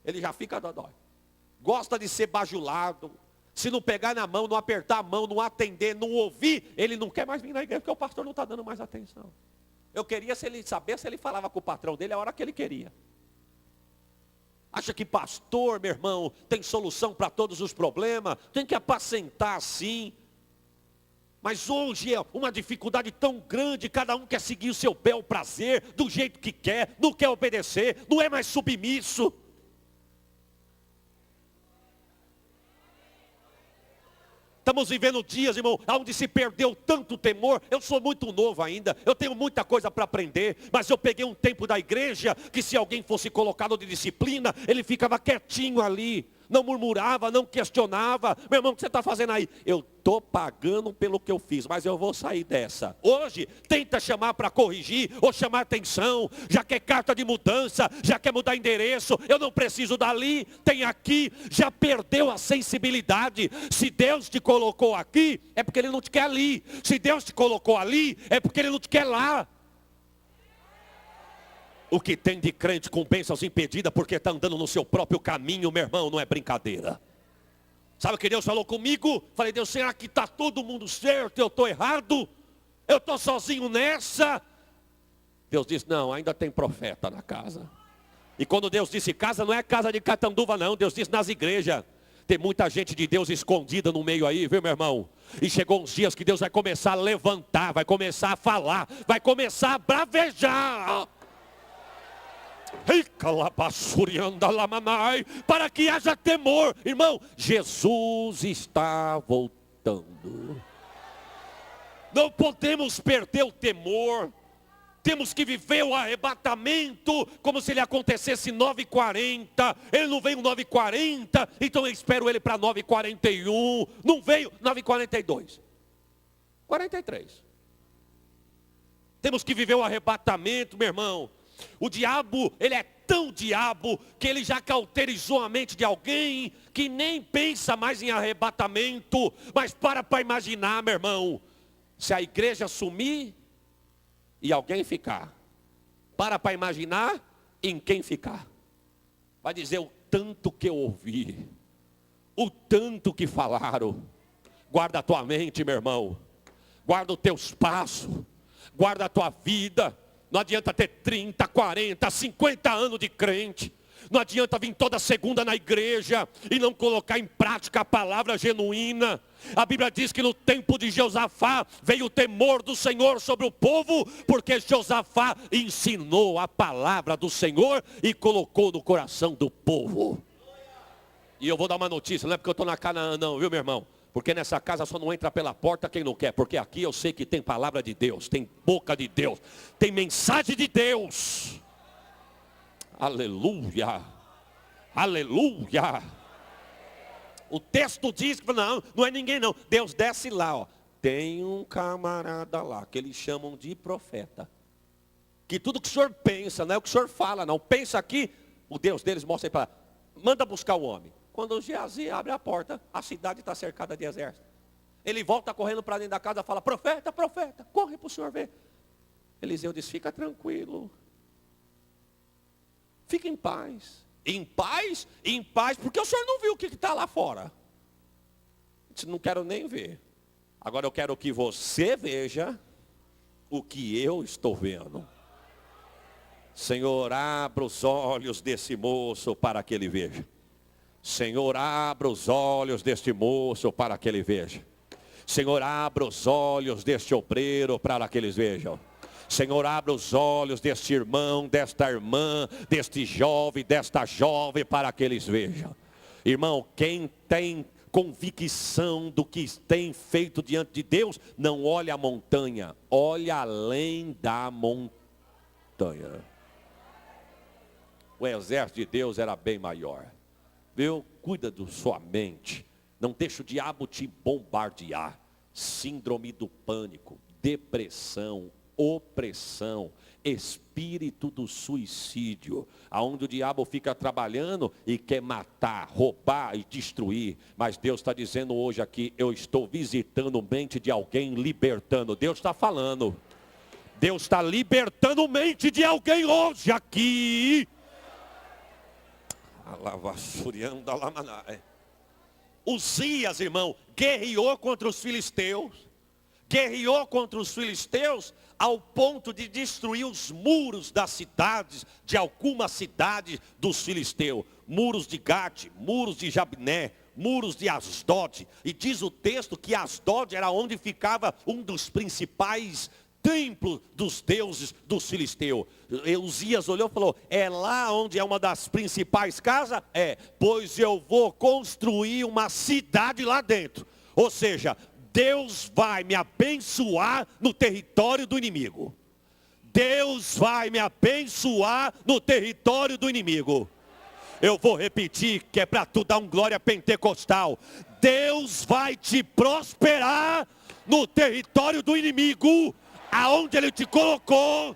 Ele já fica dodói. Gosta de ser bajulado. Se não pegar na mão, não apertar a mão, não atender, não ouvir, ele não quer mais vir na igreja, porque o pastor não está dando mais atenção. Eu queria saber se ele falava com o patrão dele a hora que ele queria. Acha que pastor, meu irmão, tem solução para todos os problemas? Tem que apacentar sim. Mas hoje é uma dificuldade tão grande, cada um quer seguir o seu bel prazer, do jeito que quer, não quer obedecer, não é mais submisso. Estamos vivendo dias, irmão, onde se perdeu tanto temor. Eu sou muito novo ainda, eu tenho muita coisa para aprender. Mas eu peguei um tempo da igreja, que se alguém fosse colocado de disciplina, ele ficava quietinho ali. Não murmurava, não questionava. Meu irmão, o que você está fazendo aí? Eu estou pagando pelo que eu fiz, mas eu vou sair dessa. Hoje, tenta chamar para corrigir, ou chamar atenção. Já quer carta de mudança, já quer mudar endereço. Eu não preciso dali, tem aqui. Já perdeu a sensibilidade. Se Deus te colocou aqui, é porque Ele não te quer ali. Se Deus te colocou ali, é porque Ele não te quer lá. O que tem de crente com bênçãos impedidas porque está andando no seu próprio caminho, meu irmão, não é brincadeira. Sabe o que Deus falou comigo? Falei, Deus, será que está todo mundo certo? Eu estou errado? Eu estou sozinho nessa? Deus disse, não, ainda tem profeta na casa. E quando Deus disse casa, não é casa de Catanduva não, Deus disse nas igrejas. Tem muita gente de Deus escondida no meio aí, viu meu irmão? E chegou uns dias que Deus vai começar a levantar, vai começar a falar, vai começar a bravejar. Para que haja temor. Irmão, Jesus está voltando. Não podemos perder o temor. Temos que viver o arrebatamento como se ele acontecesse 9h40. Ele não veio 9h40, então eu espero ele para 9h41. Não veio 9h42. 43. Temos que viver o arrebatamento, meu irmão. O diabo, ele é tão diabo que ele já cauterizou a mente de alguém que nem pensa mais em arrebatamento. Mas para imaginar, meu irmão, se a igreja sumir e alguém ficar. Para imaginar em quem ficar. Vai dizer o tanto que eu ouvi, o tanto que falaram. Guarda a tua mente, meu irmão. Guarda os teus passos. Guarda a tua vida. Não adianta ter 30, 40, 50 anos de crente. Não adianta vir toda segunda na igreja e não colocar em prática a palavra genuína. A Bíblia diz que no tempo de Josafá veio o temor do Senhor sobre o povo, porque Josafá ensinou a palavra do Senhor e colocou no coração do povo. E eu vou dar uma notícia, não é porque eu estou na Canaã não, viu meu irmão? Porque nessa casa só não entra pela porta quem não quer. Porque aqui eu sei que tem palavra de Deus, tem boca de Deus, tem mensagem de Deus. Aleluia, aleluia. O texto diz que não é ninguém não. Deus desce lá, ó. Tem um camarada lá, que eles chamam de profeta. Que tudo que o senhor pensa, não é o que o senhor fala não. Pensa aqui, o Deus deles mostra aí para lá. Manda buscar o homem. Quando o Geazi abre a porta, a cidade está cercada de exército. Ele volta correndo para dentro da casa e fala, profeta, profeta, corre para o senhor ver. Eliseu diz, fica tranquilo. Fica em paz. Em paz? Em paz, porque o senhor não viu o que está lá fora. Disse, não quero nem ver. Agora eu quero que você veja o que eu estou vendo. Senhor, abra os olhos desse moço para que ele veja. Senhor, abra os olhos deste moço para que ele veja. Senhor, abra os olhos deste obreiro para que eles vejam. Senhor, abra os olhos deste irmão, desta irmã, deste jovem, desta jovem para que eles vejam. Irmão, quem tem convicção do que tem feito diante de Deus, não olha a montanha, olha além da montanha. O exército de Deus era bem maior. Viu? Cuida da sua mente. Não deixa o diabo te bombardear. Síndrome do pânico, depressão, opressão, espírito do suicídio, aonde o diabo fica trabalhando e quer matar, roubar e destruir. Mas Deus está dizendo hoje aqui, eu estou visitando mente de alguém, libertando. Deus está falando. Deus está libertando mente de alguém hoje aqui. Uzias, irmão, guerreou contra os filisteus. Guerreou contra os filisteus ao ponto de destruir os muros das cidades, de algumas cidades dos filisteus. Muros de Gate, muros de Jabné, muros de Asdod. E diz o texto que Asdod era onde ficava um dos principais templo dos deuses dos filisteus. Uzias olhou e falou, é lá onde é uma das principais casas? É, pois eu vou construir uma cidade lá dentro. Ou seja, Deus vai me abençoar no território do inimigo. Deus vai me abençoar no território do inimigo. Eu vou repetir, que é para tu dar um glória pentecostal. Deus vai te prosperar no território do inimigo. Aonde ele te colocou,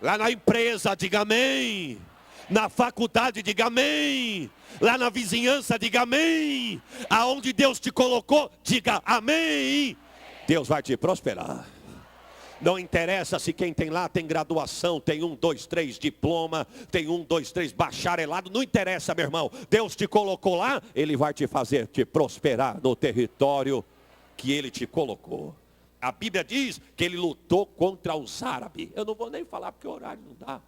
lá na empresa, diga amém. Na faculdade, diga amém. Lá na vizinhança, diga amém. Aonde Deus te colocou, diga amém. Deus vai te prosperar. Não interessa se quem tem lá tem graduação, tem 1, 2, 3 diploma, tem 1, 2, 3 bacharelado, não interessa, meu irmão. Deus te colocou lá, Ele vai te fazer te prosperar no território que Ele te colocou. A Bíblia diz que ele lutou contra os árabes. Eu não vou nem falar porque o horário não dá.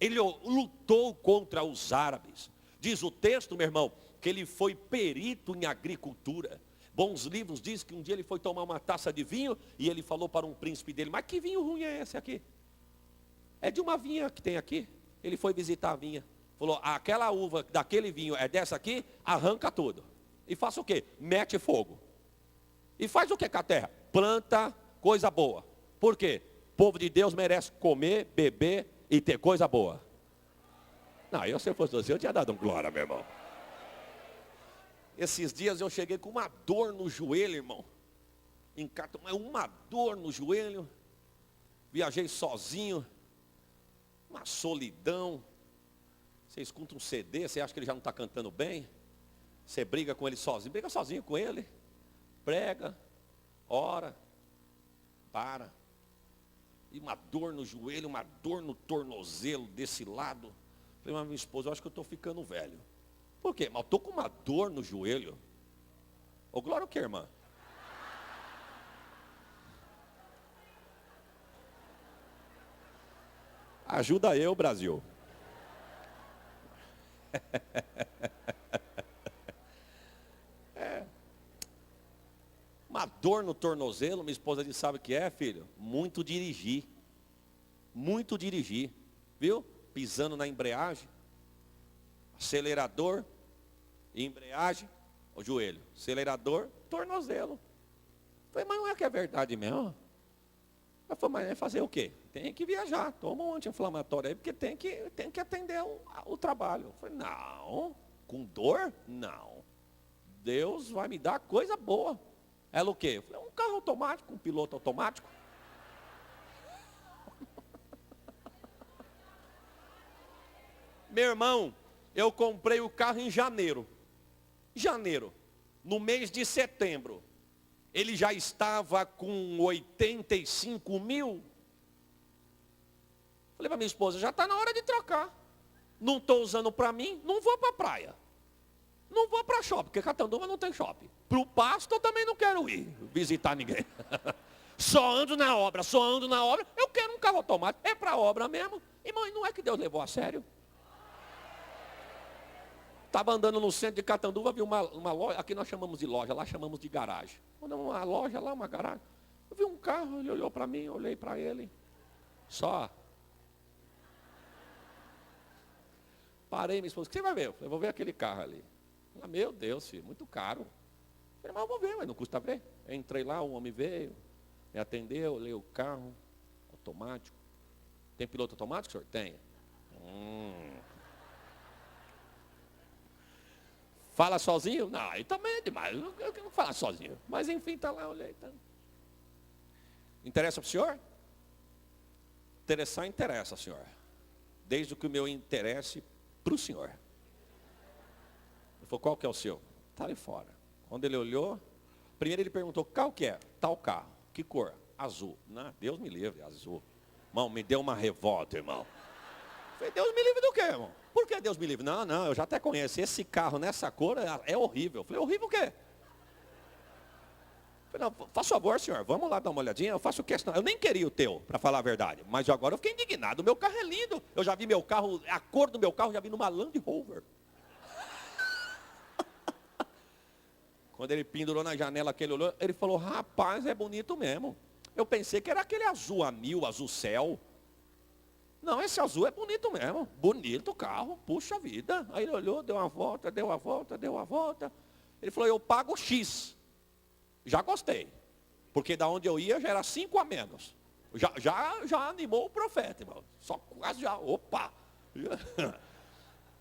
Ele lutou contra os árabes. Diz o texto, meu irmão, que ele foi perito em agricultura. Bons livros dizem que um dia ele foi tomar uma taça de vinho e ele falou para um príncipe dele, mas que vinho ruim é esse aqui? É de uma vinha que tem aqui. Ele foi visitar a vinha. Falou, aquela uva daquele vinho é dessa aqui, arranca tudo. E faça o quê? Mete fogo. E faz o que com a terra? Planta coisa boa. Por quê? O povo de Deus merece comer, beber e ter coisa boa. Não, eu se eu fosse você, eu tinha dado um glória, meu irmão. Esses dias eu cheguei com uma dor no joelho, irmão. encarto, mas uma dor no joelho. Viajei sozinho, uma solidão. Você escuta um CD, você acha que ele já não está cantando bem. Você briga com ele sozinho, briga sozinho com ele. Prega, ora, para. E uma dor no joelho, uma dor no tornozelo desse lado. Falei, mas minha esposa, eu acho que eu estou ficando velho. Por quê? Mas eu estou com uma dor no joelho. Ô, glória o que, irmã? Ajuda eu, Brasil. Uma dor no tornozelo, minha esposa disse, sabe o que é, filho? Muito dirigir. Muito dirigir. Viu? Pisando na embreagem. Acelerador, embreagem, o joelho. Acelerador, tornozelo. Falei, mas não é que é verdade mesmo? Ela falou, mas é fazer o quê? Tem que viajar, toma um anti-inflamatório aí, porque tem que atender o trabalho. Eu falei, não, com dor? Não. Deus vai me dar coisa boa. Ela o quê? Eu falei, um carro automático, um piloto automático. Meu irmão, eu comprei o carro em janeiro. No mês de setembro, ele já estava com 85 mil. Falei para minha esposa, já está na hora de trocar. Não estou usando para mim, não vou para a praia. Não vou para shopping, porque Catanduva não tem shopping. Para o pasto eu também não quero ir visitar ninguém. Só ando na obra. Eu quero um carro automático. É para obra mesmo. Irmão, não é que Deus levou a sério? Estava andando no centro de Catanduva, vi uma loja, aqui nós chamamos de loja, lá chamamos de garagem. Uma loja lá, uma garagem. Eu vi um carro, ele olhou para mim, eu olhei para ele. Só. Parei, minha esposa, o que você vai ver? Eu falei, vou ver aquele carro ali. Ela, meu Deus, filho, muito caro. Eu falei, mas eu vou ver, mas não custa ver. Eu entrei lá, o homem veio, me atendeu, olhei o carro, automático. Tem piloto automático, senhor? Tem. Fala sozinho? Não, aí também é demais. Eu quero falar sozinho. Mas enfim, está lá, olhei. Tá. Interessa para o senhor? Interessar interessa, senhor. Desde que o meu interesse para o senhor. Ele falou, qual que é o seu? Está ali fora. Quando ele olhou, primeiro ele perguntou, qual que é? Tal carro. Que cor? Azul. Não, Deus me livre, azul. Irmão, me deu uma revolta, irmão. Eu falei, Deus me livre do quê, irmão? Por que Deus me livre? Não, eu já até conheço. Esse carro nessa cor é horrível. Eu falei, horrível o quê? Eu falei, não, faz favor, senhor, vamos lá dar uma olhadinha. Eu faço questão. Eu nem queria o teu, para falar a verdade. Mas agora eu fiquei indignado. O meu carro é lindo. Eu já vi meu carro, a cor do meu carro, já vi numa Land Rover. Quando ele pendurou na janela, que ele olhou, ele falou, rapaz, é bonito mesmo. Eu pensei que era aquele azul anil, azul céu. Não, esse azul é bonito mesmo. Bonito o carro, puxa vida. Aí ele olhou, deu uma volta. Ele falou, eu pago X. Já gostei. Porque da onde eu ia já era 5 a menos. Já animou o profeta, irmão. Só quase já, opa.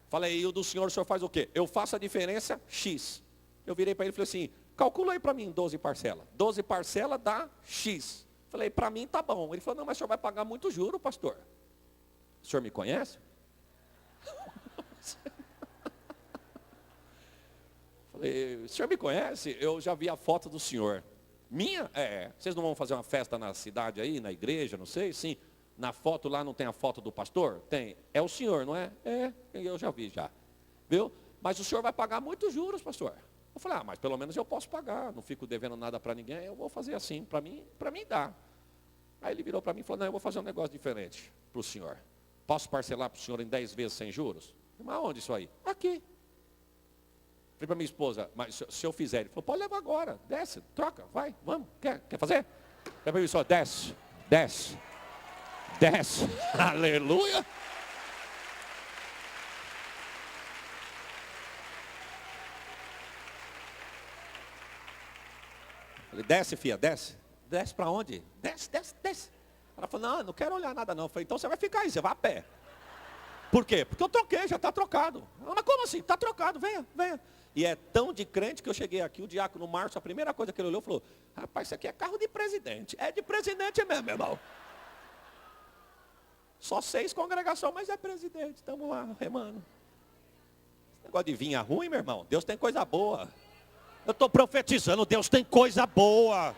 Falei, e o do senhor, o senhor faz o quê? Eu faço a diferença X. Eu virei para ele e falei assim, calcula aí para mim 12 parcelas. 12 parcelas dá X. Falei, para mim tá bom. Ele falou, não, mas o senhor vai pagar muito juro, pastor. O senhor me conhece? Falei, o senhor me conhece? Eu já vi a foto do senhor. Minha? É. Vocês não vão fazer uma festa na cidade aí, na igreja, não sei? Sim. Na foto lá não tem a foto do pastor? Tem. É o senhor, não é? É, eu já vi já. Viu? Mas o senhor vai pagar muitos juros, pastor. Eu falei, mas pelo menos eu posso pagar. Não fico devendo nada para ninguém. Eu vou fazer assim. Para mim dá. Aí ele virou para mim e falou, não, eu vou fazer um negócio diferente para o senhor. Posso parcelar para o senhor em 10 vezes sem juros? Mas aonde isso aí? Aqui. Falei para minha esposa, mas se eu fizer, ele falou, pode levar agora, desce, troca, vai, vamos, quer fazer? Falei para minha esposa, desce, aleluia. Falei, desce, filha, desce para onde? Desce. Ela falou, não, eu não quero olhar nada não. Eu falei, então você vai ficar aí, você vai a pé. Por quê? Porque eu troquei, já está trocado. Ela, mas como assim? Está trocado, venha. E é tão de crente que eu cheguei aqui, o diácono Márcio, a primeira coisa que ele olhou, falou: rapaz, isso aqui é carro de presidente. É de presidente mesmo, meu irmão. Só 6 congregações, mas é presidente. Estamos lá, remando. Esse negócio de vinha ruim, meu irmão. Deus tem coisa boa. Eu estou profetizando, Deus tem coisa boa.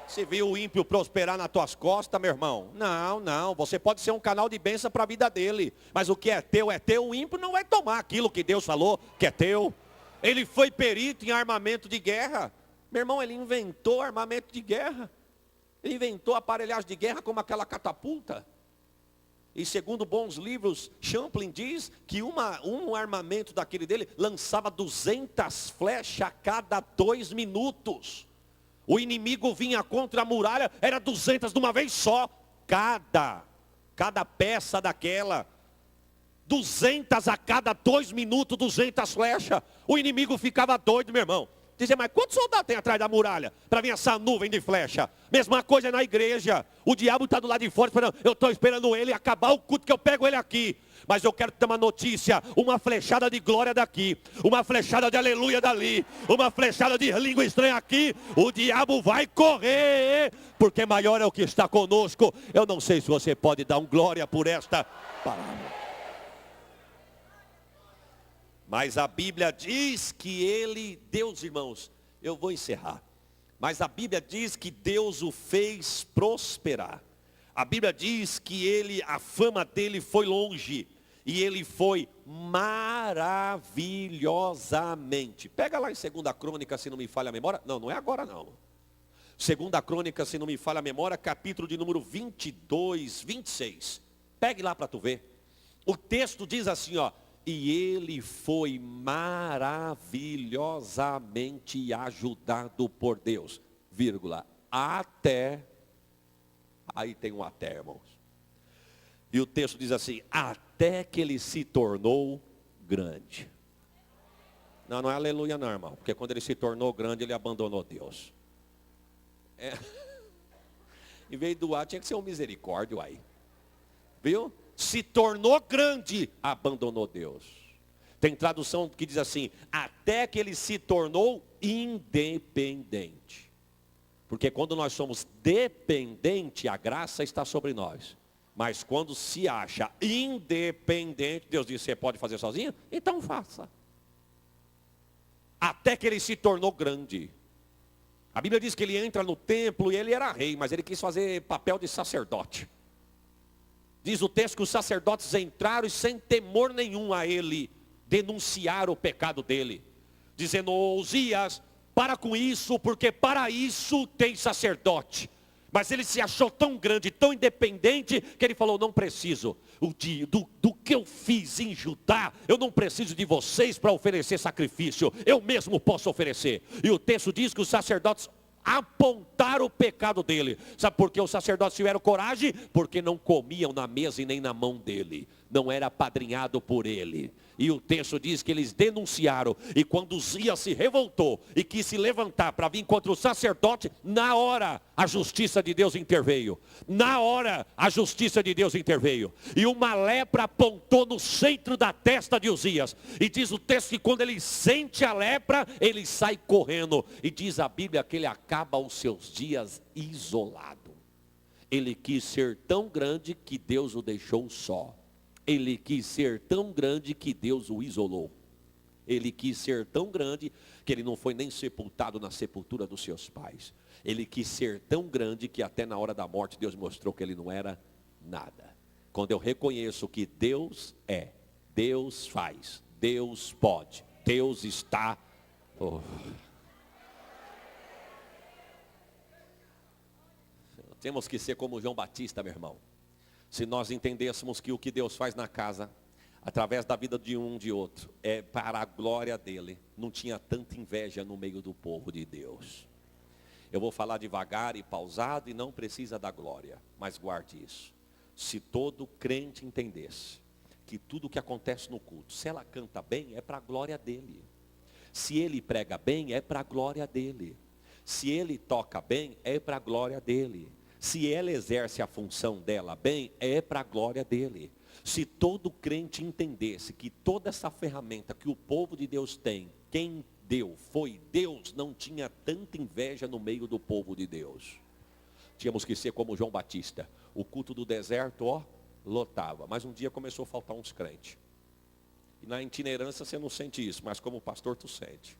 Você viu o ímpio prosperar nas tuas costas, meu irmão? Não. Você pode ser um canal de bênção para a vida dele. Mas o que é teu. O ímpio não vai tomar aquilo que Deus falou que é teu. Ele foi perito em armamento de guerra. Meu irmão, ele inventou armamento de guerra. Ele inventou aparelhagem de guerra como aquela catapulta. E segundo bons livros, Champlin diz que um armamento daquele dele lançava 200 flechas a cada 2 minutos. O inimigo vinha contra a muralha, era 200 de uma vez só. Cada peça daquela. 200 a cada 2 minutos, 200 flechas. O inimigo ficava doido, meu irmão. Dizia, mas quantos soldados tem atrás da muralha para vir essa nuvem de flecha? Mesma coisa na igreja. O diabo está do lado de fora esperando. Eu estou esperando ele acabar o culto que eu pego ele aqui. Mas eu quero ter uma notícia, uma flechada de glória daqui, uma flechada de aleluia dali, uma flechada de língua estranha aqui. O diabo vai correr, porque maior é o que está conosco. Eu não sei se você pode dar um glória por esta palavra. Mas a Bíblia diz que ele, Deus, irmãos, eu vou encerrar. Mas a Bíblia diz que Deus o fez prosperar. A Bíblia diz que a fama dele foi longe. E ele foi maravilhosamente. Pega lá em 2 Crônica, se não me falha a memória. Não é agora não. 2 Crônica, se não me falha a memória, capítulo de número 22, 26. Pegue lá para tu ver. O texto diz assim, ó. E ele foi maravilhosamente ajudado por Deus, vírgula, até, aí tem um até, irmãos. E o texto diz assim, até que ele se tornou grande. Não é aleluia não, irmão, porque quando ele se tornou grande, ele abandonou Deus. Em vez do tinha que ser um misericórdia aí. Viu? Se tornou grande, abandonou Deus. Tem tradução que diz assim, até que ele se tornou independente. Porque quando nós somos dependentes, a graça está sobre nós. Mas quando se acha independente, Deus diz, você pode fazer sozinho? Então faça. Até que ele se tornou grande. A Bíblia diz que ele entra no templo e ele era rei, mas ele quis fazer papel de sacerdote. Diz o texto que os sacerdotes entraram e sem temor nenhum a ele, denunciaram o pecado dele. Dizendo, Uzias, para com isso, porque para isso tem sacerdote. Mas ele se achou tão grande, tão independente, que ele falou, não preciso. Do que eu fiz em Judá, eu não preciso de vocês para oferecer sacrifício. Eu mesmo posso oferecer. E o texto diz que os sacerdotes apontaram o pecado dele. Sabe por que os sacerdotes tiveram coragem? Porque não comiam na mesa e nem na mão dele. Não era apadrinhado por ele. E o texto diz que eles denunciaram. E quando Uzias se revoltou e quis se levantar para vir contra o sacerdote, na hora a justiça de Deus interveio. Na hora a justiça de Deus interveio. E uma lepra apontou no centro da testa de Uzias. E diz o texto que quando ele sente a lepra, ele sai correndo. E diz a Bíblia que ele acaba os seus dias isolado. Ele quis ser tão grande que Deus o deixou só. Ele quis ser tão grande que Deus o isolou. Ele quis ser tão grande que ele não foi nem sepultado na sepultura dos seus pais. Ele quis ser tão grande que até na hora da morte Deus mostrou que ele não era nada. Quando eu reconheço que Deus é, Deus faz, Deus pode, Deus está... Temos que ser como João Batista, meu irmão. Se nós entendêssemos que o que Deus faz na casa, através da vida de um de outro, é para a glória dele, não tinha tanta inveja no meio do povo de Deus. Eu vou falar devagar e pausado e não precisa da glória, mas guarde isso. Se todo crente entendesse que tudo que acontece no culto, se ela canta bem, é para a glória dele. Se ele prega bem, é para a glória dele. Se ele toca bem, é para a glória dele. Se ela exerce a função dela bem, é para a glória dele. Se todo crente entendesse que toda essa ferramenta que o povo de Deus tem, quem deu foi Deus, não tinha tanta inveja no meio do povo de Deus. Tínhamos que ser como João Batista. O culto do deserto, ó, lotava. Mas um dia começou a faltar uns crentes. E na itinerância você não sente isso, mas como pastor tu sente.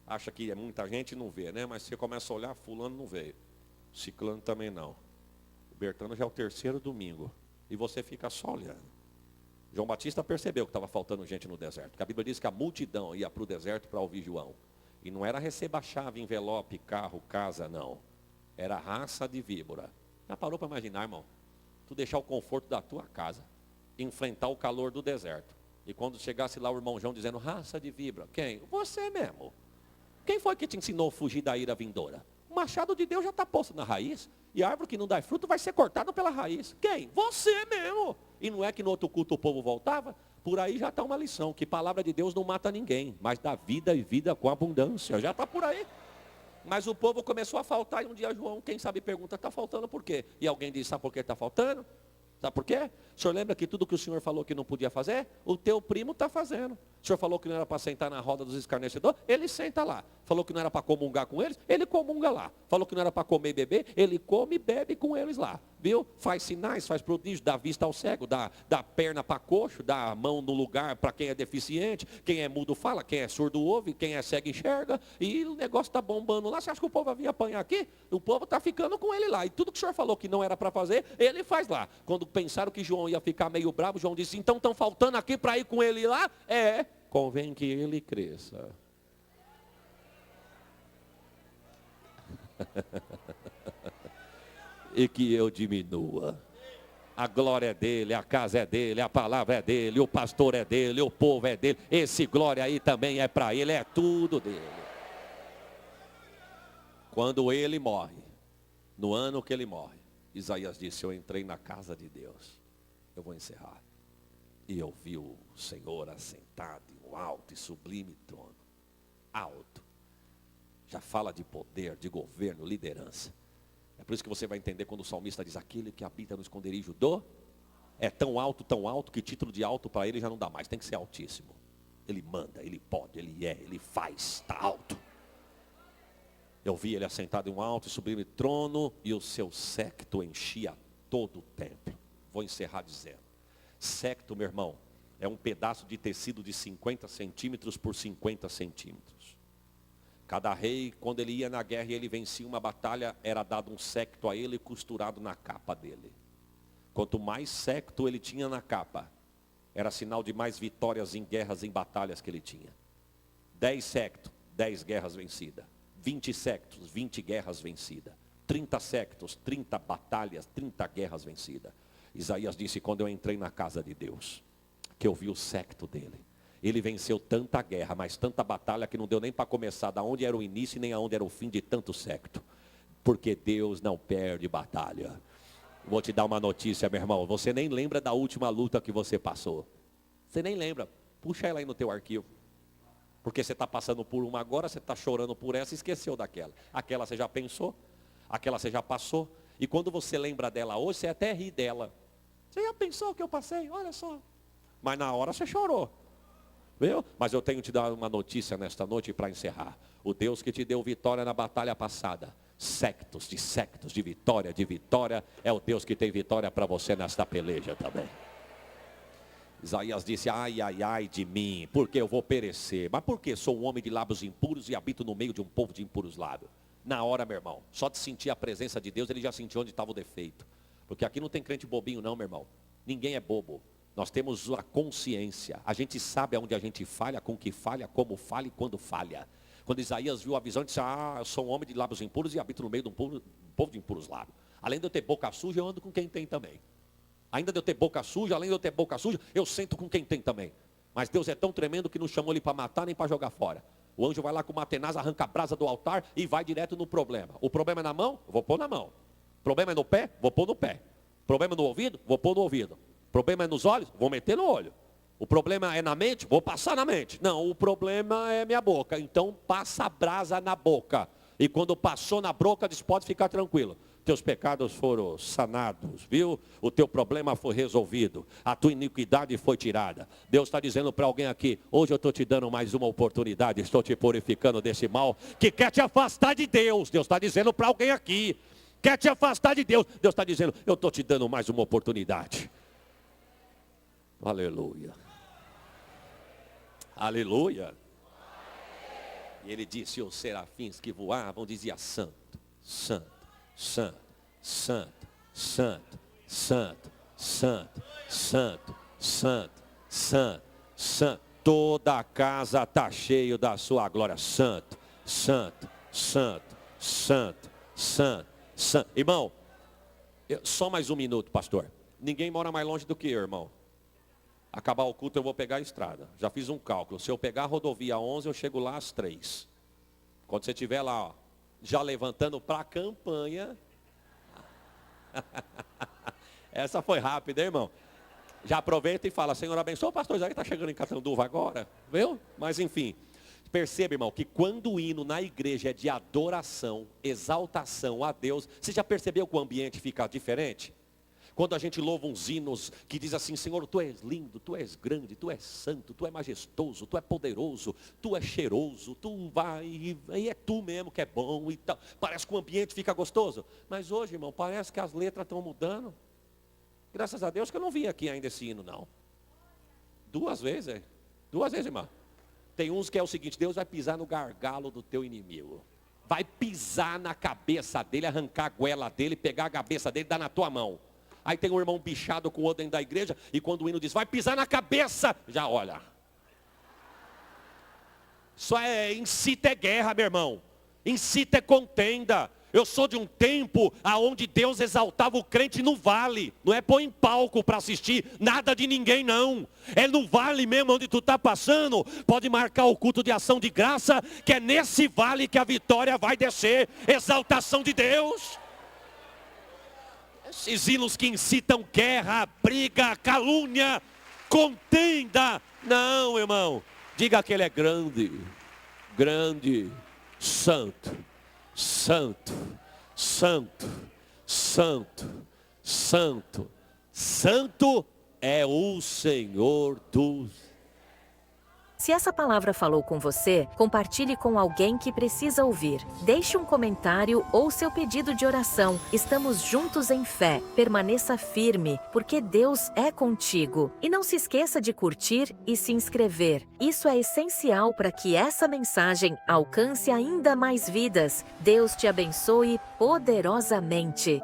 Acha que é muita gente e não vê, né? Mas você começa a olhar, fulano não veio. Ciclano também não. O Bertano já é o terceiro domingo. E você fica só olhando. João Batista percebeu que estava faltando gente no deserto. Porque a Bíblia diz que a multidão ia para o deserto para ouvir João. E não era receba chave, envelope, carro, casa, não. Era raça de víbora. Já parou para imaginar, irmão? Tu deixar o conforto da tua casa. Enfrentar o calor do deserto. E quando chegasse lá o irmão João dizendo, raça de víbora. Quem? Você mesmo. Quem foi que te ensinou a fugir da ira vindoura? O machado de Deus já está posto na raiz. E a árvore que não dá fruto vai ser cortada pela raiz. Quem? Você mesmo. E não é que no outro culto o povo voltava? Por aí já está uma lição. Que palavra de Deus não mata ninguém. Mas dá vida e vida com abundância. Já está por aí. Mas o povo começou a faltar. E um dia João, quem sabe, pergunta, está faltando por quê? E alguém diz, sabe por que está faltando? Sabe por quê? O senhor lembra que tudo que o senhor falou que não podia fazer? O teu primo está fazendo. O senhor falou que não era para sentar na roda dos escarnecedores? Ele senta lá. Falou que não era para comungar com eles? Ele comunga lá. Falou que não era para comer e beber? Ele come e bebe com eles lá. Viu? Faz sinais, faz prodígios, dá vista ao cego, dá perna para coxo, dá a mão no lugar para quem é deficiente, quem é mudo fala, quem é surdo ouve, quem é cego enxerga, e o negócio está bombando lá. Você acha que o povo vai vir apanhar aqui? O povo está ficando com ele lá, e tudo que o senhor falou que não era para fazer, ele faz lá. Quando pensaram que João ia ficar meio bravo, João disse, então estão faltando aqui para ir com ele lá? Convém que ele cresça. E que eu diminua. A glória é dele, a casa é dele, a palavra é dele, o pastor é dele, o povo é dele. Esse glória aí também é para ele, é tudo dele. Quando ele morre, no ano que ele morre, Isaías disse, eu entrei na casa de Deus. Eu vou encerrar. E eu vi o Senhor assentado em um alto e sublime trono. Alto. Já fala de poder, de governo, liderança. É por isso que você vai entender quando o salmista diz, aquele que habita no esconderijo do... É tão alto, que título de alto para ele já não dá mais. Tem que ser altíssimo. Ele manda, ele pode, ele faz, está alto. Eu vi ele assentado em um alto e sublime trono, e o seu séquito enchia todo o templo. Vou encerrar dizendo. Séquito, meu irmão, é um pedaço de tecido de 50 centímetros por 50 centímetros. Cada rei, quando ele ia na guerra e ele vencia uma batalha, era dado um séquito a ele costurado na capa dele. Quanto mais séquito ele tinha na capa, era sinal de mais vitórias em guerras, em batalhas que ele tinha. 10 séquitos, 10 guerras vencidas. 20 séquitos, 20 guerras vencidas. 30 séquitos, 30 batalhas, 30 guerras vencidas. Isaías disse, quando eu entrei na casa de Deus, que eu vi o séquito dele. Ele venceu tanta guerra, mas tanta batalha, que não deu nem para começar da onde era o início, nem aonde era o fim de tanto séquito. Porque Deus não perde batalha. Vou te dar uma notícia, meu irmão. Você nem lembra da última luta que você passou. Você nem lembra. Puxa ela aí no teu arquivo. Porque você está passando por uma agora, você está chorando por essa e esqueceu daquela. Aquela você já pensou, aquela você já passou. E quando você lembra dela hoje, você até ri dela. Você já pensou que eu passei? Olha só. Mas na hora você chorou. Viu? Mas eu tenho que te dar uma notícia nesta noite para encerrar. O Deus que te deu vitória na batalha passada, séculos de vitória, é o Deus que tem vitória para você nesta peleja também. Isaías disse, ai, ai, ai de mim, porque eu vou perecer. Mas por que? Sou um homem de lábios impuros e habito no meio de um povo de impuros lábios. Na hora, meu irmão, só de sentir a presença de Deus, ele já sentiu onde estava o defeito. Porque aqui não tem crente bobinho não, meu irmão. Ninguém é bobo. Nós temos a consciência. A gente sabe aonde a gente falha, com que falha, como falha e quando falha. Quando Isaías viu a visão, ele disse, eu sou um homem de lábios impuros e habito no meio de um povo de impuros lábios. Além de eu ter boca suja, eu ando com quem tem também. Ainda de eu ter boca suja, além de eu ter boca suja, eu sento com quem tem também. Mas Deus é tão tremendo que não chamou ele para matar nem para jogar fora. O anjo vai lá com uma tenaz, arranca a brasa do altar e vai direto no problema. O problema é na mão? Vou pôr na mão. O problema é no pé? Vou pôr no pé. O problema é no ouvido? Vou pôr no ouvido. O problema é nos olhos? Vou meter no olho. O problema é na mente? Vou passar na mente. Não, o problema é minha boca. Então passa a brasa na boca. E quando passou na boca, diz, pode ficar tranquilo. teus pecados foram sanados, viu? O teu problema foi resolvido, a tua iniquidade foi tirada. Deus está dizendo para alguém aqui, hoje eu estou te dando mais uma oportunidade, estou te purificando desse mal, que quer te afastar de Deus. Deus está dizendo para alguém aqui, quer te afastar de Deus. Deus está dizendo, eu estou te dando mais uma oportunidade. Aleluia. Aleluia. E ele disse, os serafins que voavam, dizia santo, santo, santo, santo, santo, santo, santo, santo, santo, santo, santo. Toda a casa está cheia da sua glória. Santo, santo, santo, santo, santo, santo. Irmão, só mais um minuto, pastor. Ninguém mora mais longe do que eu, irmão. Acabar o culto eu vou pegar a estrada. Já fiz um cálculo. Se eu pegar a rodovia 11, eu chego lá às 3. Quando você estiver lá, ó, já levantando para a campanha. Essa foi rápida, hein, irmão? Já aproveita e fala, Senhor abençoa o pastor Isaías, está chegando em Catanduva agora. Viu? Mas enfim, perceba, irmão, que quando o hino na igreja é de adoração, exaltação a Deus, você já percebeu que o ambiente fica diferente? Quando a gente louva uns hinos que diz assim, Senhor, Tu és lindo, Tu és grande, Tu és santo, Tu és majestoso, Tu és poderoso, Tu és cheiroso, Tu vai, e é Tu mesmo que é bom e tal. Parece que o ambiente fica gostoso. Mas hoje, irmão, parece que as letras estão mudando. Graças a Deus que eu não vi aqui ainda esse hino, não. 2 vezes, 2 vezes, irmão. Tem uns que é o seguinte, Deus vai pisar no gargalo do teu inimigo. Vai pisar na cabeça dele, arrancar a goela dele, pegar a cabeça dele e dar na tua mão. Aí tem um irmão bichado com o outro dentro da igreja, e quando o hino diz, vai pisar na cabeça, já olha. Isso incita é guerra, meu irmão. Incita é contenda. Eu sou de um tempo onde Deus exaltava o crente no vale. Não é pôr em palco para assistir nada de ninguém, não. É no vale mesmo onde tu está passando. Pode marcar o culto de ação de graça, que é nesse vale que a vitória vai descer. Exaltação de Deus. Esses hinos que incitam guerra, briga, calúnia, contenda. Não, irmão. Diga que Ele é grande, grande, santo, santo, santo, santo, santo, santo é o Senhor dos... Se essa palavra falou com você, compartilhe com alguém que precisa ouvir. Deixe um comentário ou seu pedido de oração. Estamos juntos em fé. Permaneça firme, porque Deus é contigo. E não se esqueça de curtir e se inscrever. Isso é essencial para que essa mensagem alcance ainda mais vidas. Deus te abençoe poderosamente.